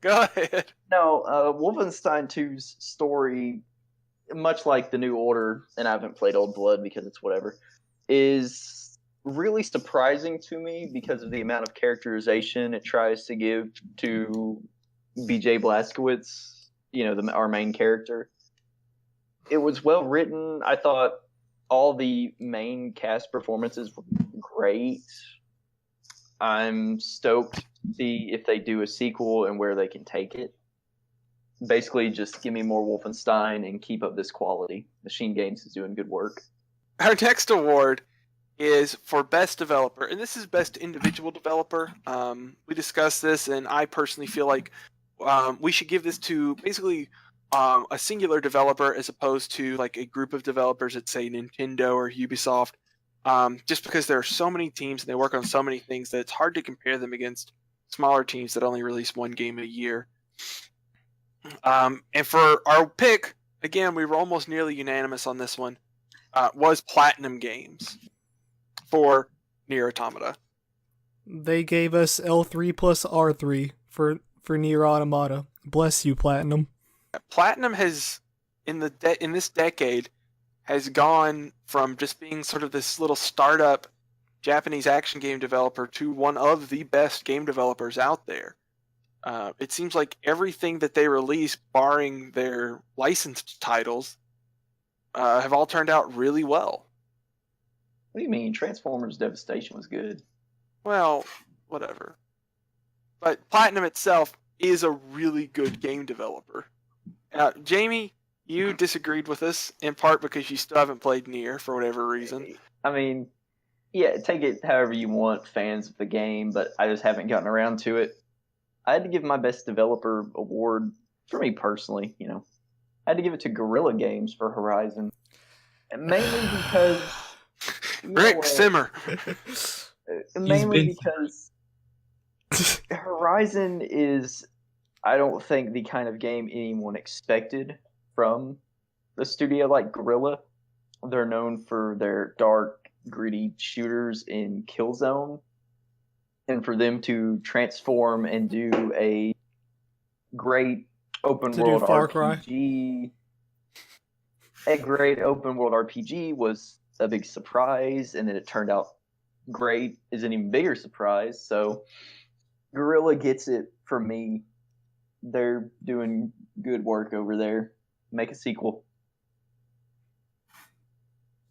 Go ahead. No, Wolfenstein 2's story, much like the New Order, and I haven't played Old Blood because it's whatever, is really surprising to me because of the amount of characterization it tries to give to BJ Blazkowicz, our main character. It was well written. I thought all the main cast performances were great. I'm stoked to see if they do a sequel and where they can take it. Basically, just give me more Wolfenstein and keep up this quality. Machine Games is doing good work. Our next award is for Best Developer, and this is Best Individual Developer. We discussed this, and I personally feel like we should give this to basically a singular developer as opposed to like a group of developers at, say, Nintendo or Ubisoft. Just because there are so many teams and they work on so many things that it's hard to compare them against smaller teams that only release one game a year. And for our pick, again, we were almost nearly unanimous on this one, was Platinum Games for Nier Automata. They gave us L3 plus R3 for Nier Automata. Bless you, Platinum. Platinum has, in this decade, has gone from just being sort of this little startup Japanese action game developer to one of the best game developers out there. It seems like everything that they release, barring their licensed titles, have all turned out really well. What do you mean? Transformers Devastation was good. Well, whatever. But Platinum itself is a really good game developer. Jamie, you disagreed with us in part because you still haven't played Nier for whatever reason. I mean, yeah, take it however you want, fans of the game, but I just haven't gotten around to it. I had to give my Best Developer award, for me personally, I had to give it to Guerrilla Games for Horizon. And mainly because... Rick, simmer! Mainly because Horizon is, I don't think, the kind of game anyone expected from a studio like Guerrilla. They're known for their dark, gritty shooters in Killzone, and for them to transform and do a great open To do world Far Cry? RPG, a great open world RPG was a big surprise, and then it turned out great is an even bigger surprise. So Guerrilla gets it for me. They're doing good work over there. Make a sequel.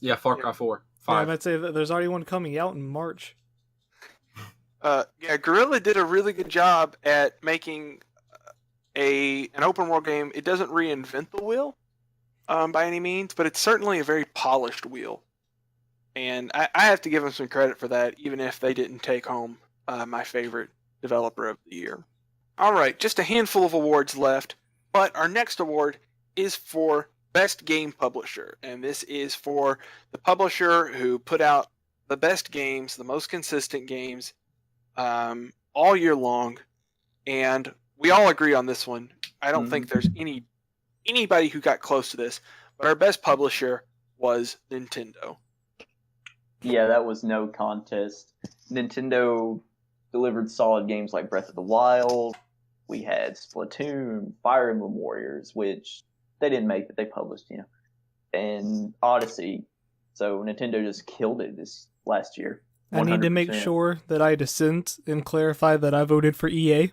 Yeah, Far Cry 4. Yeah, 5. I'd say that there's already one coming out in March. Yeah, Guerrilla did a really good job at making an open world game. It doesn't reinvent the wheel by any means, but it's certainly a very polished wheel. And I have to give them some credit for that, even if they didn't take home my favorite developer of the year. All right, just a handful of awards left, but our next award is for Best Game Publisher, and this is for the publisher who put out the best games, the most consistent games, all year long, and we all agree on this one. I don't think there's anybody who got close to this, but our best publisher was Nintendo. Yeah, that was no contest. Nintendo delivered solid games like Breath of the Wild. We had Splatoon, Fire Emblem Warriors, which they didn't make, but they published, and Odyssey. So Nintendo just killed it this last year. 100%. I need to make sure that I dissent and clarify that I voted for EA.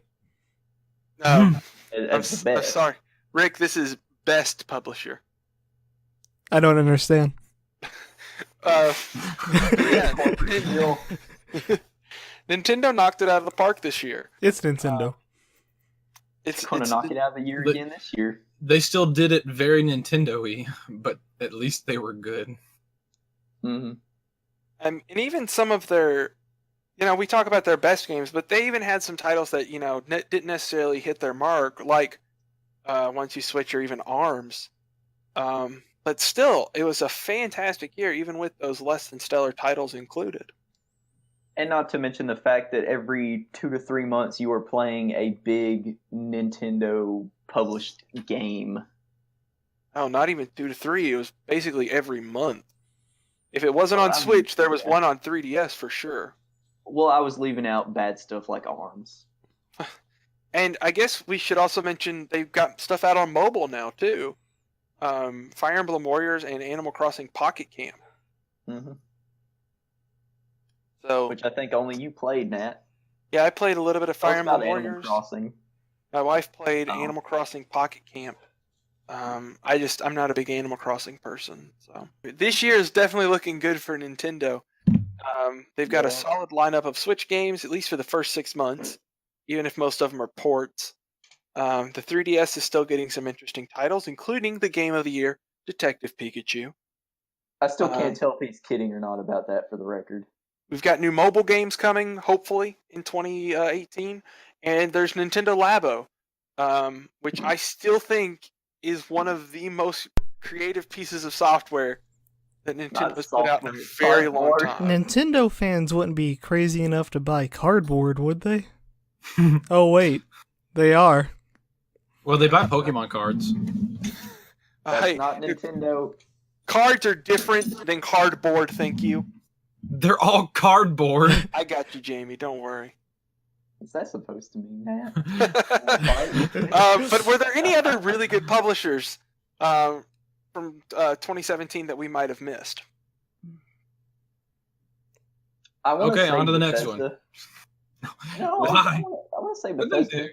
I'm As the best. sorry, Rick. This is best publisher. I don't understand. Yeah, Nintendo knocked it out of the park this year. It's Nintendo. It's going to knock it out of the year again this year. They still did it very Nintendo-y, but at least they were good. Mm-hmm. And even some of their, we talk about their best games, but they even had some titles that, didn't necessarily hit their mark, like Once You Switch or even ARMS. But still, it was a fantastic year, even with those less than stellar titles included. And not to mention the fact that every 2 to 3 months you were playing a big Nintendo published game. Oh, not even 2 to 3. It was basically every month. If it wasn't on Switch, there was one on 3DS for sure. Well, I was leaving out bad stuff like ARMS. And I guess we should also mention they've got stuff out on mobile now, too. Fire Emblem Warriors and Animal Crossing Pocket Camp. Mm-hmm. So, which I think only you played, Nat. Yeah, I played a little bit of Fire Emblem Warriors. Animal Crossing. My wife played Animal Crossing Pocket Camp. I'm not a big Animal Crossing person. So this year is definitely looking good for Nintendo. They've got a solid lineup of Switch games, at least for the first 6 months, even if most of them are ports. The 3DS is still getting some interesting titles, including the Game of the Year, Detective Pikachu. I still can't tell if he's kidding or not about that, for the record. We've got new mobile games coming, hopefully, in 2018. And there's Nintendo Labo, which I still think is one of the most creative pieces of software that Nintendo has put out in a very long time. Nintendo fans wouldn't be crazy enough to buy cardboard, would they? Oh, wait. They are. Well, they buy Pokemon cards. That's not Nintendo. Cards are different than cardboard, thank you. They're all cardboard. I got you, Jamie. Don't worry. What's that supposed to mean, Nat? But were there any other really good publishers from 2017 that we might have missed? Okay, on to the next one. No, Why? I want to say Bethesda.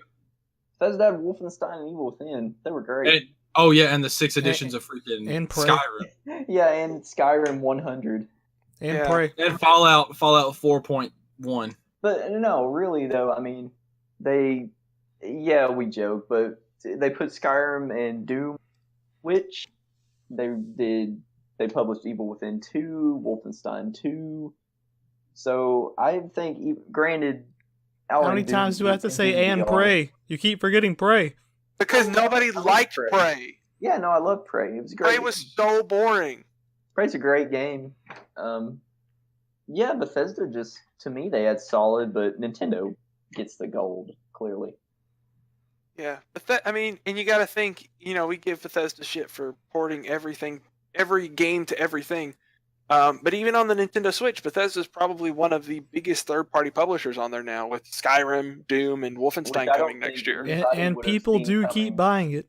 Bethesda had Wolfenstein and Evil Within. They were great. And the 6 editions of freaking and Prey. Skyrim. Yeah, and Skyrim 100. And Prey. And Fallout 4.1. But no, really though, I mean, we joke, but they put Skyrim and Doom, which they published Evil Within 2, Wolfenstein 2. So I think, granted, how many times do I have to say and Prey? You keep forgetting Prey. Because nobody liked Prey. Yeah, no, I love Prey. It was great. Prey was so boring. Prey's a great game. Bethesda just, to me, they had solid, but Nintendo gets the gold, clearly. Yeah, but and you got to think, we give Bethesda shit for porting every game to everything. But even on the Nintendo Switch, Bethesda's probably one of the biggest third-party publishers on there now, with Skyrim, Doom, and Which Wolfenstein I coming don't next think year. anybody And would have people seen do coming. keep buying it.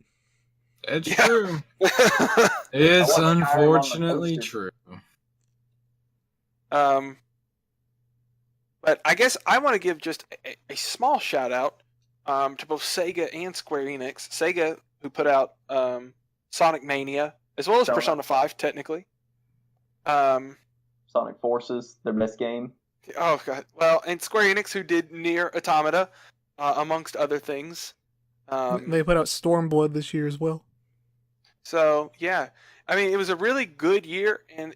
It's Yeah. true. I It's want Skyrim on the unfortunately poster. true. But I guess I want to give just a small shout out to both Sega and Square Enix. Sega, who put out Sonic Mania, as well as Sonic. Persona 5, technically. Um, Sonic Forces, their best game. oh, God. Well, and Square Enix, who did Nier Automata, amongst other things. They put out Stormblood this year as well. So, yeah. It was a really good year, and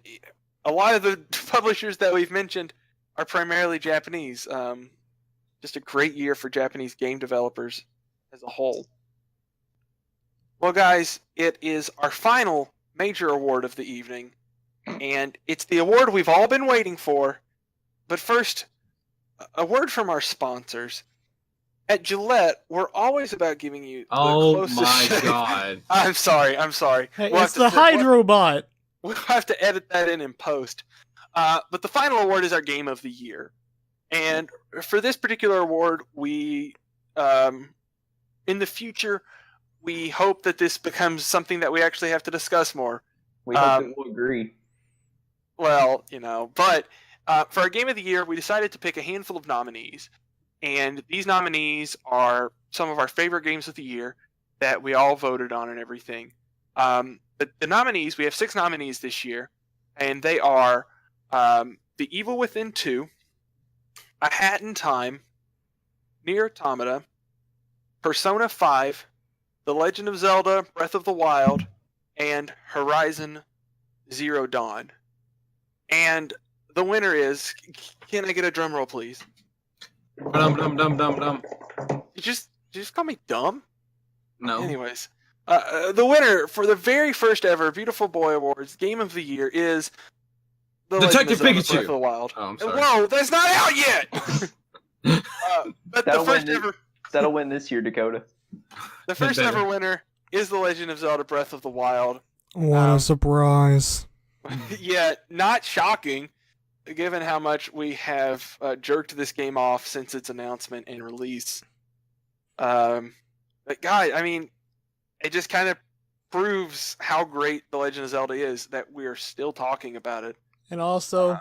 a lot of the publishers that we've mentioned are primarily Japanese. Just a great year for Japanese game developers as a whole. Well, guys, it is our final major award of the evening, and it's the award we've all been waiting for. But first, a word from our sponsors. At Gillette, we're always about giving you the Oh closest my shave. god. I'm sorry. Hey, We'll it's have the to- Hydrobot. We'll have to edit that in post. But the final award is our Game of the Year. And for this particular award, we, in the future, we hope that this becomes something that we actually have to discuss more. We hope that we'll agree. Well, but for our Game of the Year, we decided to pick a handful of nominees. And these nominees are some of our favorite games of the year that we all voted on and everything. But the nominees, we have 6 nominees this year, and they are The Evil Within 2, A Hat in Time, Nier Automata, Persona 5, The Legend of Zelda Breath of the Wild, and Horizon Zero Dawn. And the winner is, can I get a drum roll, please? Dum. Did you just call me dumb? No. Anyways, the winner for the very first ever Beautiful Boy Awards Game of the Year is The Legend of Detective Zelda Pikachu. Breath of the Wild. Oh, I'm sorry. Whoa, that's not out yet. But That'll the first win ever, That'll win this year, Dakota. the first Better. ever winner is The Legend of Zelda Breath of the Wild. What a surprise. Yeah, not shocking, given how much we have jerked this game off since its announcement and release. But guys, it just kind of proves how great The Legend of Zelda is that we are still talking about it. And also,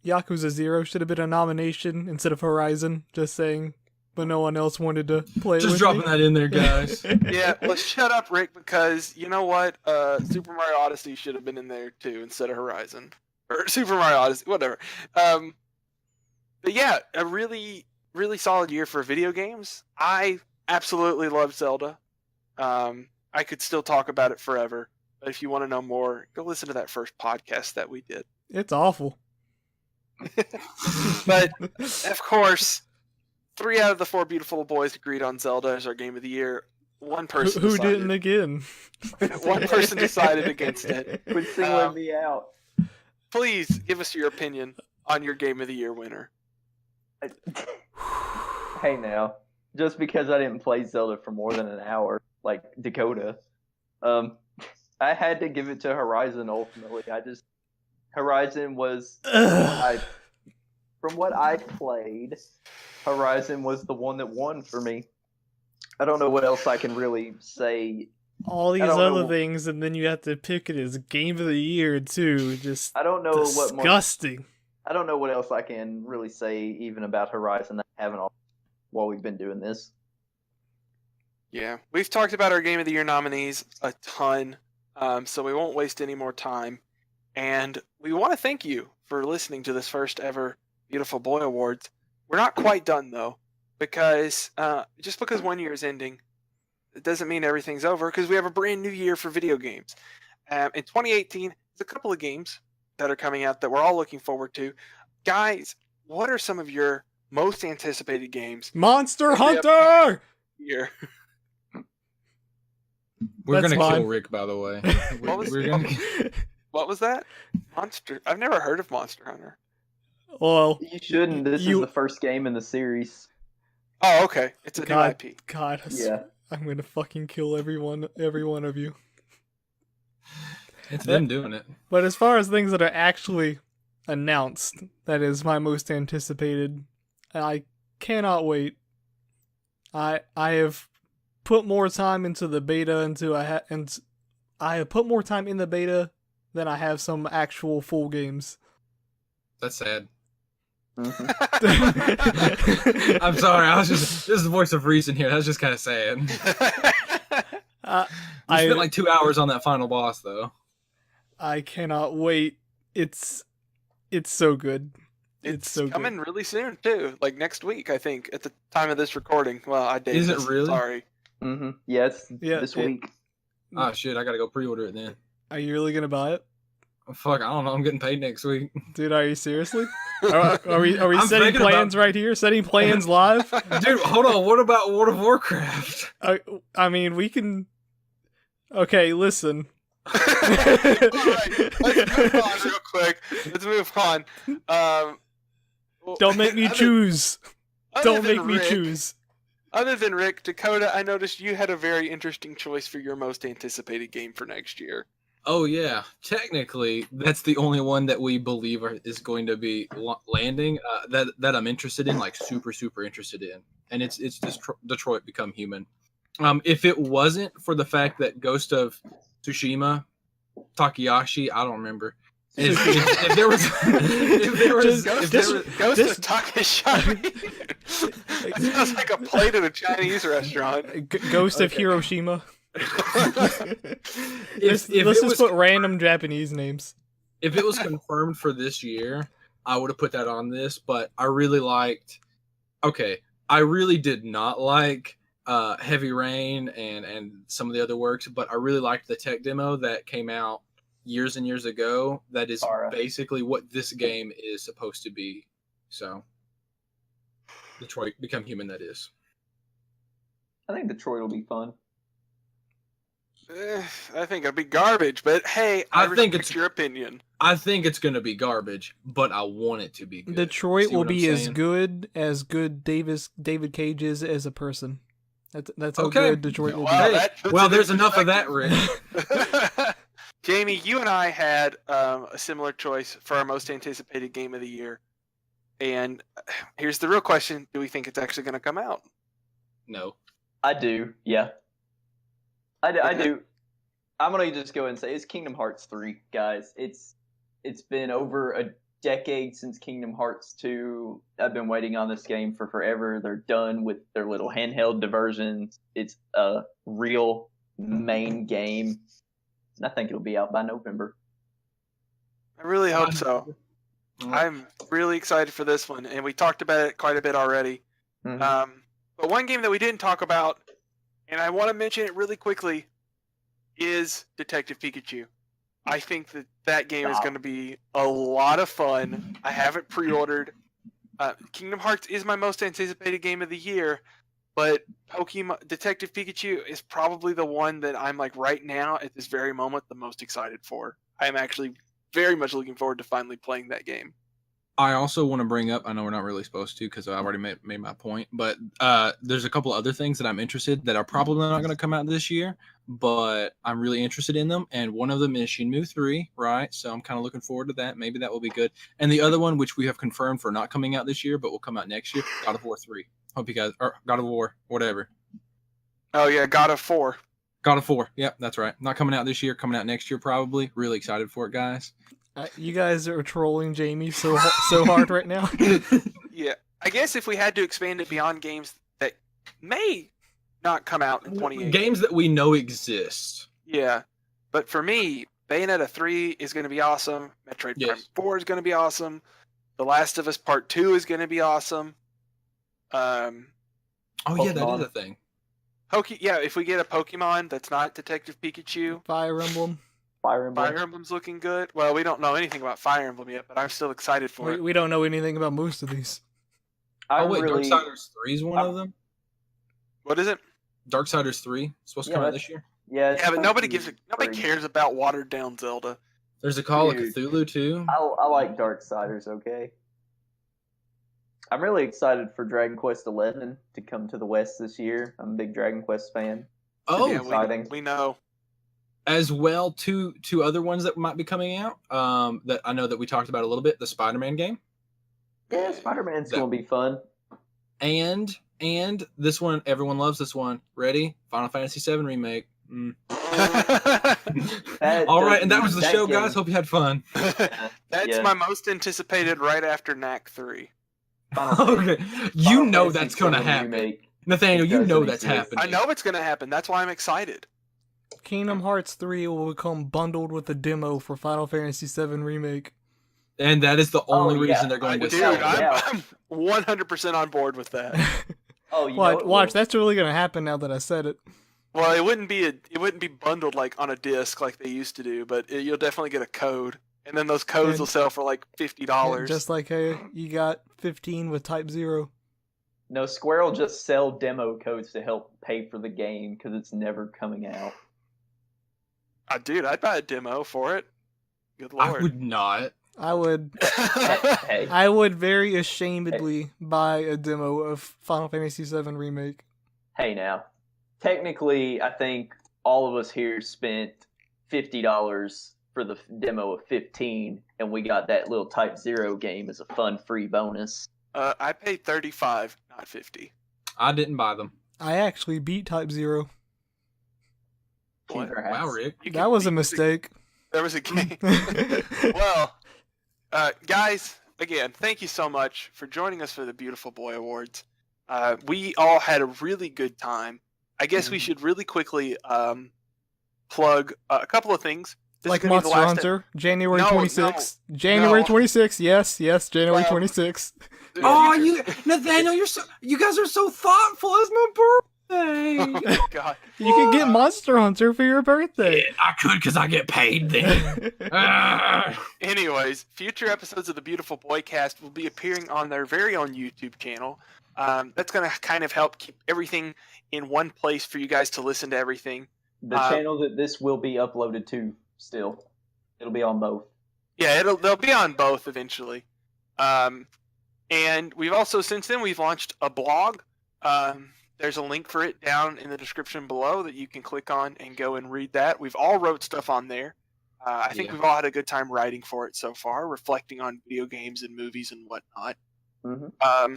Yakuza 0 should have been a nomination instead of Horizon, just saying, but no one else wanted to play it Just with dropping me. that in there, guys. Yeah, let's shut up, Rick, because you know what? Super Mario Odyssey should have been in there too instead of Horizon. Or Super Mario Odyssey, whatever. But yeah, a really, really solid year for video games. I absolutely love Zelda. I could still talk about it forever. But if you want to know more, go listen to that first podcast that we did. It's awful. But, of course, 3 out of the 4 beautiful boys agreed on Zelda as our game of the year. One person Who decided. didn't again? One person decided against it. Quit singling me out. Please give us your opinion on your game of the year winner. Hey now, just because I didn't play Zelda for more than an hour, like Dakota, I had to give it to Horizon ultimately. Horizon was from what I played, Horizon was the one that won for me. I don't know what else I can really say. All these I don't other know. things, and then you have to pick it as game of the year too. Just I don't know what more. disgusting. I don't know what else I can really say even about Horizon that I haven't while we've been doing this. Yeah, we've talked about our game of the year nominees a ton, so we won't waste any more time. And we want to thank you for listening to this first ever Beautiful Boy Awards. We're not quite done though, because just because one year is ending, it doesn't mean everything's over, because we have a brand new year for video games. In 2018, there's a couple of games that are coming out that we're all looking forward to. Guys, what are some of your most anticipated games Monster Yep. Hunter! here? We're That's gonna kill fine. Rick, by the way. What was- We're gonna... What was that? Monster? I've never heard of Monster Hunter. Well, You shouldn't. This You- is the first game in the series. Oh, okay. It's a new God, IP. God, Yeah. I'm gonna fucking kill every one of you. It's them doing it. But as far as things that are actually announced, that is my most anticipated. I cannot wait. I have put more time into the beta and I have put more time in the beta than I have some actual full games. That's sad. Mhm. I'm sorry. This is the voice of reason here. That's just kind of sad. I You spent like 2 hours on that final boss, though. I cannot wait. It's so good. It's so coming good. really soon too, like next week, I think, at the time of this recording. Well, I dated Is it this. really? Sorry. Yeah, it's Yeah, this week. Oh shit! I gotta go pre-order it then. Are you really gonna buy it, Oh, fuck, I don't know. I'm getting paid next week. dude? Are you seriously? Are we I'm setting thinking about- plans right here? Setting plans live? Dude, hold on. What about World of Warcraft? I mean, we can. Okay, listen. All right, let's move on real quick. Let's move on. Don't make me choose. other Don't than make me Rick- choose. Other than Rick, Dakota, I noticed you had a very interesting choice for your most anticipated game for next year. Oh yeah, technically that's the only one that we believe is going to be landing. That I'm interested in, like super interested in, and it's Detroit Become Human. If it wasn't for the fact that Ghost of Tsushima, Takayashi, I don't remember. If there was Ghost of Takayashi. It sounds like a plate at a Chinese restaurant. Ghost of Okay. Hiroshima. If Let's it just was put random Japanese names. if it was confirmed for this year, I would have put that on this. But I really liked. Okay, I really did not like Heavy Rain and some of the other works, but I really liked the tech demo that came out years and years ago. That is Alright. basically what this game is supposed to be. So, Detroit Become Human. That is. I think Detroit will be fun. I think it'll be garbage, but hey, I I think respect it's- your opinion. I think it's gonna be garbage, but I want it to be good. Detroit See will what I'm be as saying? good David Cage is as a person. That's how Okay. good Detroit will Wow, be. that puts Well, it in there's enough of that, perspective. Rick. Jamie, you and I had a similar choice for our most anticipated game of the year. And here's the real question. Do we think it's actually going to come out? No. I do. Yeah. I do. I'm gonna just go and say it's Kingdom Hearts 3, guys. It's been over a decade since Kingdom Hearts 2. I've been waiting on this game for forever. They're done with their little handheld diversions. It's a real main game. And I think it'll be out by November. I really hope so. I'm really excited for this one, and we talked about it quite a bit already. Mhm. But one game that we didn't talk about, and I want to mention it really quickly, is Detective Pikachu. I think that game is Stop. going to be a lot of fun. I have it pre-ordered. Kingdom Hearts is my most anticipated game of the year, but Pokemon Detective Pikachu is probably the one that I'm like right now at this very moment the most excited for. I am actually very much looking forward to finally playing that game. I also want to bring up, I know we're not really supposed to because I've already made my point, but there's a couple other things that I'm interested that are probably not going to come out this year, but I'm really interested in them. And one of them is Shenmue 3, right? So I'm kind of looking forward to that. Maybe that will be good. And the other one, which we have confirmed for not coming out this year, but will come out next year, God of War 3. Hope you guys, or God of War, whatever. Oh yeah, God of 4. God of War. Yep, that's right. Not coming out this year, coming out next year probably. Really excited for it, guys. You guys are trolling Jamie so hard right now. Yeah, I guess if we had to expand it beyond games that may not come out in 2018. Games that we know exist. Yeah, but for me, Bayonetta 3 is going to be awesome. Metroid Prime Yes. 4 is going to be awesome. The Last of Us Part 2 is going to be awesome. Oh yeah, that Pokemon. is a thing. Yeah, if we get a Pokemon that's not Detective Pikachu, Fire Emblem. Fire Emblem. Fire Emblem's looking good. Well, we don't know anything about Fire Emblem yet, but I'm still excited for it. We don't know anything about most of these. I'm Oh wait, really, Darksiders 3 is one of them. What is it? Darksiders 3 supposed to Yeah, come out that's- this year. Yeah, it's Yeah, but supposed to be nobody free. cares about watered down Zelda. There's a Call of Dude. Cthulhu too. I like Darksiders, okay? I'm really excited for Dragon Quest XI to come to the West this year. I'm a big Dragon Quest fan. Should Oh, be Yeah, exciting. we know. as well, two other ones that might be coming out. That I know that we talked about a little bit. The Spider-Man game, Yeah, Spider-Man's That- going to be fun. and this one, everyone loves this one. Ready? Final Fantasy VII remake. All right, and that was the that show, game- guys. Hope you had fun. That's Yeah. my most anticipated right after Knack 3. Final Okay, Fantasy- you Final know Fantasy that's gonna VII happen, remake. Nathaniel. You doesn't know that's exist. happening. I know it's going to happen. That's why I'm excited. Kingdom Hearts 3 will become bundled with a demo for Final Fantasy VII Remake. And that is the only Oh, yeah. reason they're going to Dude, sell it. I'm 100% on board with that. Oh, you know Watch, it watch, will. that's really gonna happen now that I said it. Well, it wouldn't be bundled like on a disc like they used to do, but you'll definitely get a code, and then those codes And- will sell for like $50. Just like hey, you got 15 with Type 0. No, Square will just sell demo codes to help pay for the game because it's never coming out. Dude, I'd buy a demo for it. Good I lord. would not. I would Hey, I would very ashamedly buy a demo of Final Fantasy VII Remake. hey now. Technically, I think all of us here spent $50 for the demo of 15, and we got that little Type 0 game as a fun free bonus. I paid 35, not 50. I didn't buy them. I actually beat Type 0. What? Perhaps. Wow, Rick. You That could was a beat- mistake. There was a game. Well, guys, again, thank you so much for joining us for the Beautiful Boy Awards. We all had a really good time. I guess we should really quickly plug a couple of things. This is Like gonna be the Monster last Hunter, January No, 26th. January no. 26th, yes, January Well, 26th. Oh, Nathaniel, you guys are so thoughtful. It's my birthday. Oh, God. You can get Monster Hunter for your birthday. I could because I get paid then. Ah. Anyways, future episodes of the Beautiful Boycast will be appearing on their very own YouTube channel. That's going to kind of help keep everything in one place for you guys to listen to everything. The channel that this will be uploaded to still. It'll be on both. Yeah, they'll be on both eventually. And we've also since then we've launched a blog. There's a link for it down in the description below that you can click on and go and read that. We've all wrote stuff on there. I think Yeah. we've all had a good time writing for it so far, reflecting on video games and movies and whatnot. Mm-hmm.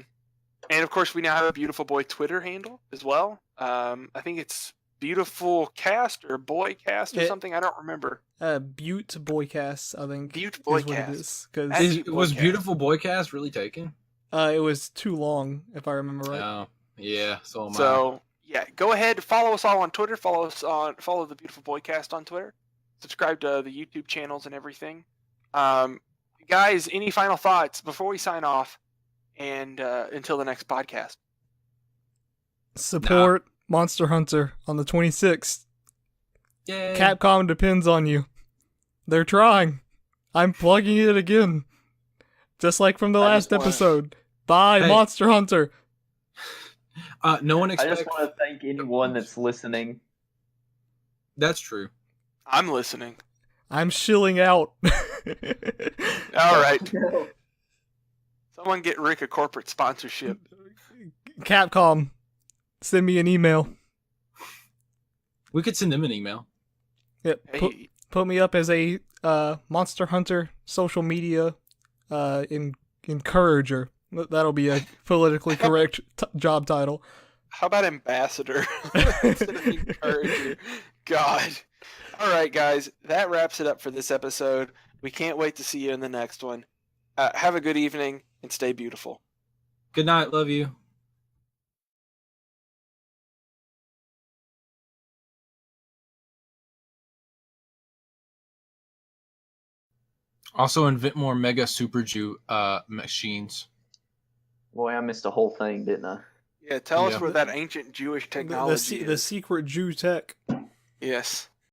And of course, we now have a Beautiful Boy Twitter handle as well. I think it's Beautiful Cast or Boycast or It- something. I don't remember. Butte Boycast, I think. Butte is what Boycast. it is. Because That's- Was Boycast. Beautiful Boycast really taken? it was too long, if I remember right. Oh, yeah. So am I. So yeah, go ahead, follow us all on Twitter. Follow the Beautiful Boycast on Twitter. Subscribe to the YouTube channels and everything. Guys, any final thoughts before we sign off? And until the next podcast. Support Monster Hunter on the 26th. Yay. Capcom depends on you. They're trying. I'm plugging it again. Just like from the I last just wanna- episode. Buy Hey. Monster Hunter. No one I expects. just want to thank anyone that's listening. That's true. I'm listening. I'm shilling out. All right. Someone get Rick a corporate sponsorship. Capcom, send me an email. We could send them an email. Yep. Hey, Put me up as a Monster Hunter social media encourager. That'll be a politically correct job title. how about ambassador instead of encourager? God. All right, guys, that wraps it up for this episode. We can't wait to see you in the next one. Have a good evening and stay beautiful. Good night. Love you. Also, invent more Mega Super Jew machines. Boy, I missed a whole thing, didn't I? Yeah, tell us Yeah. where that ancient Jewish technology The is. secret Jew tech. Yes.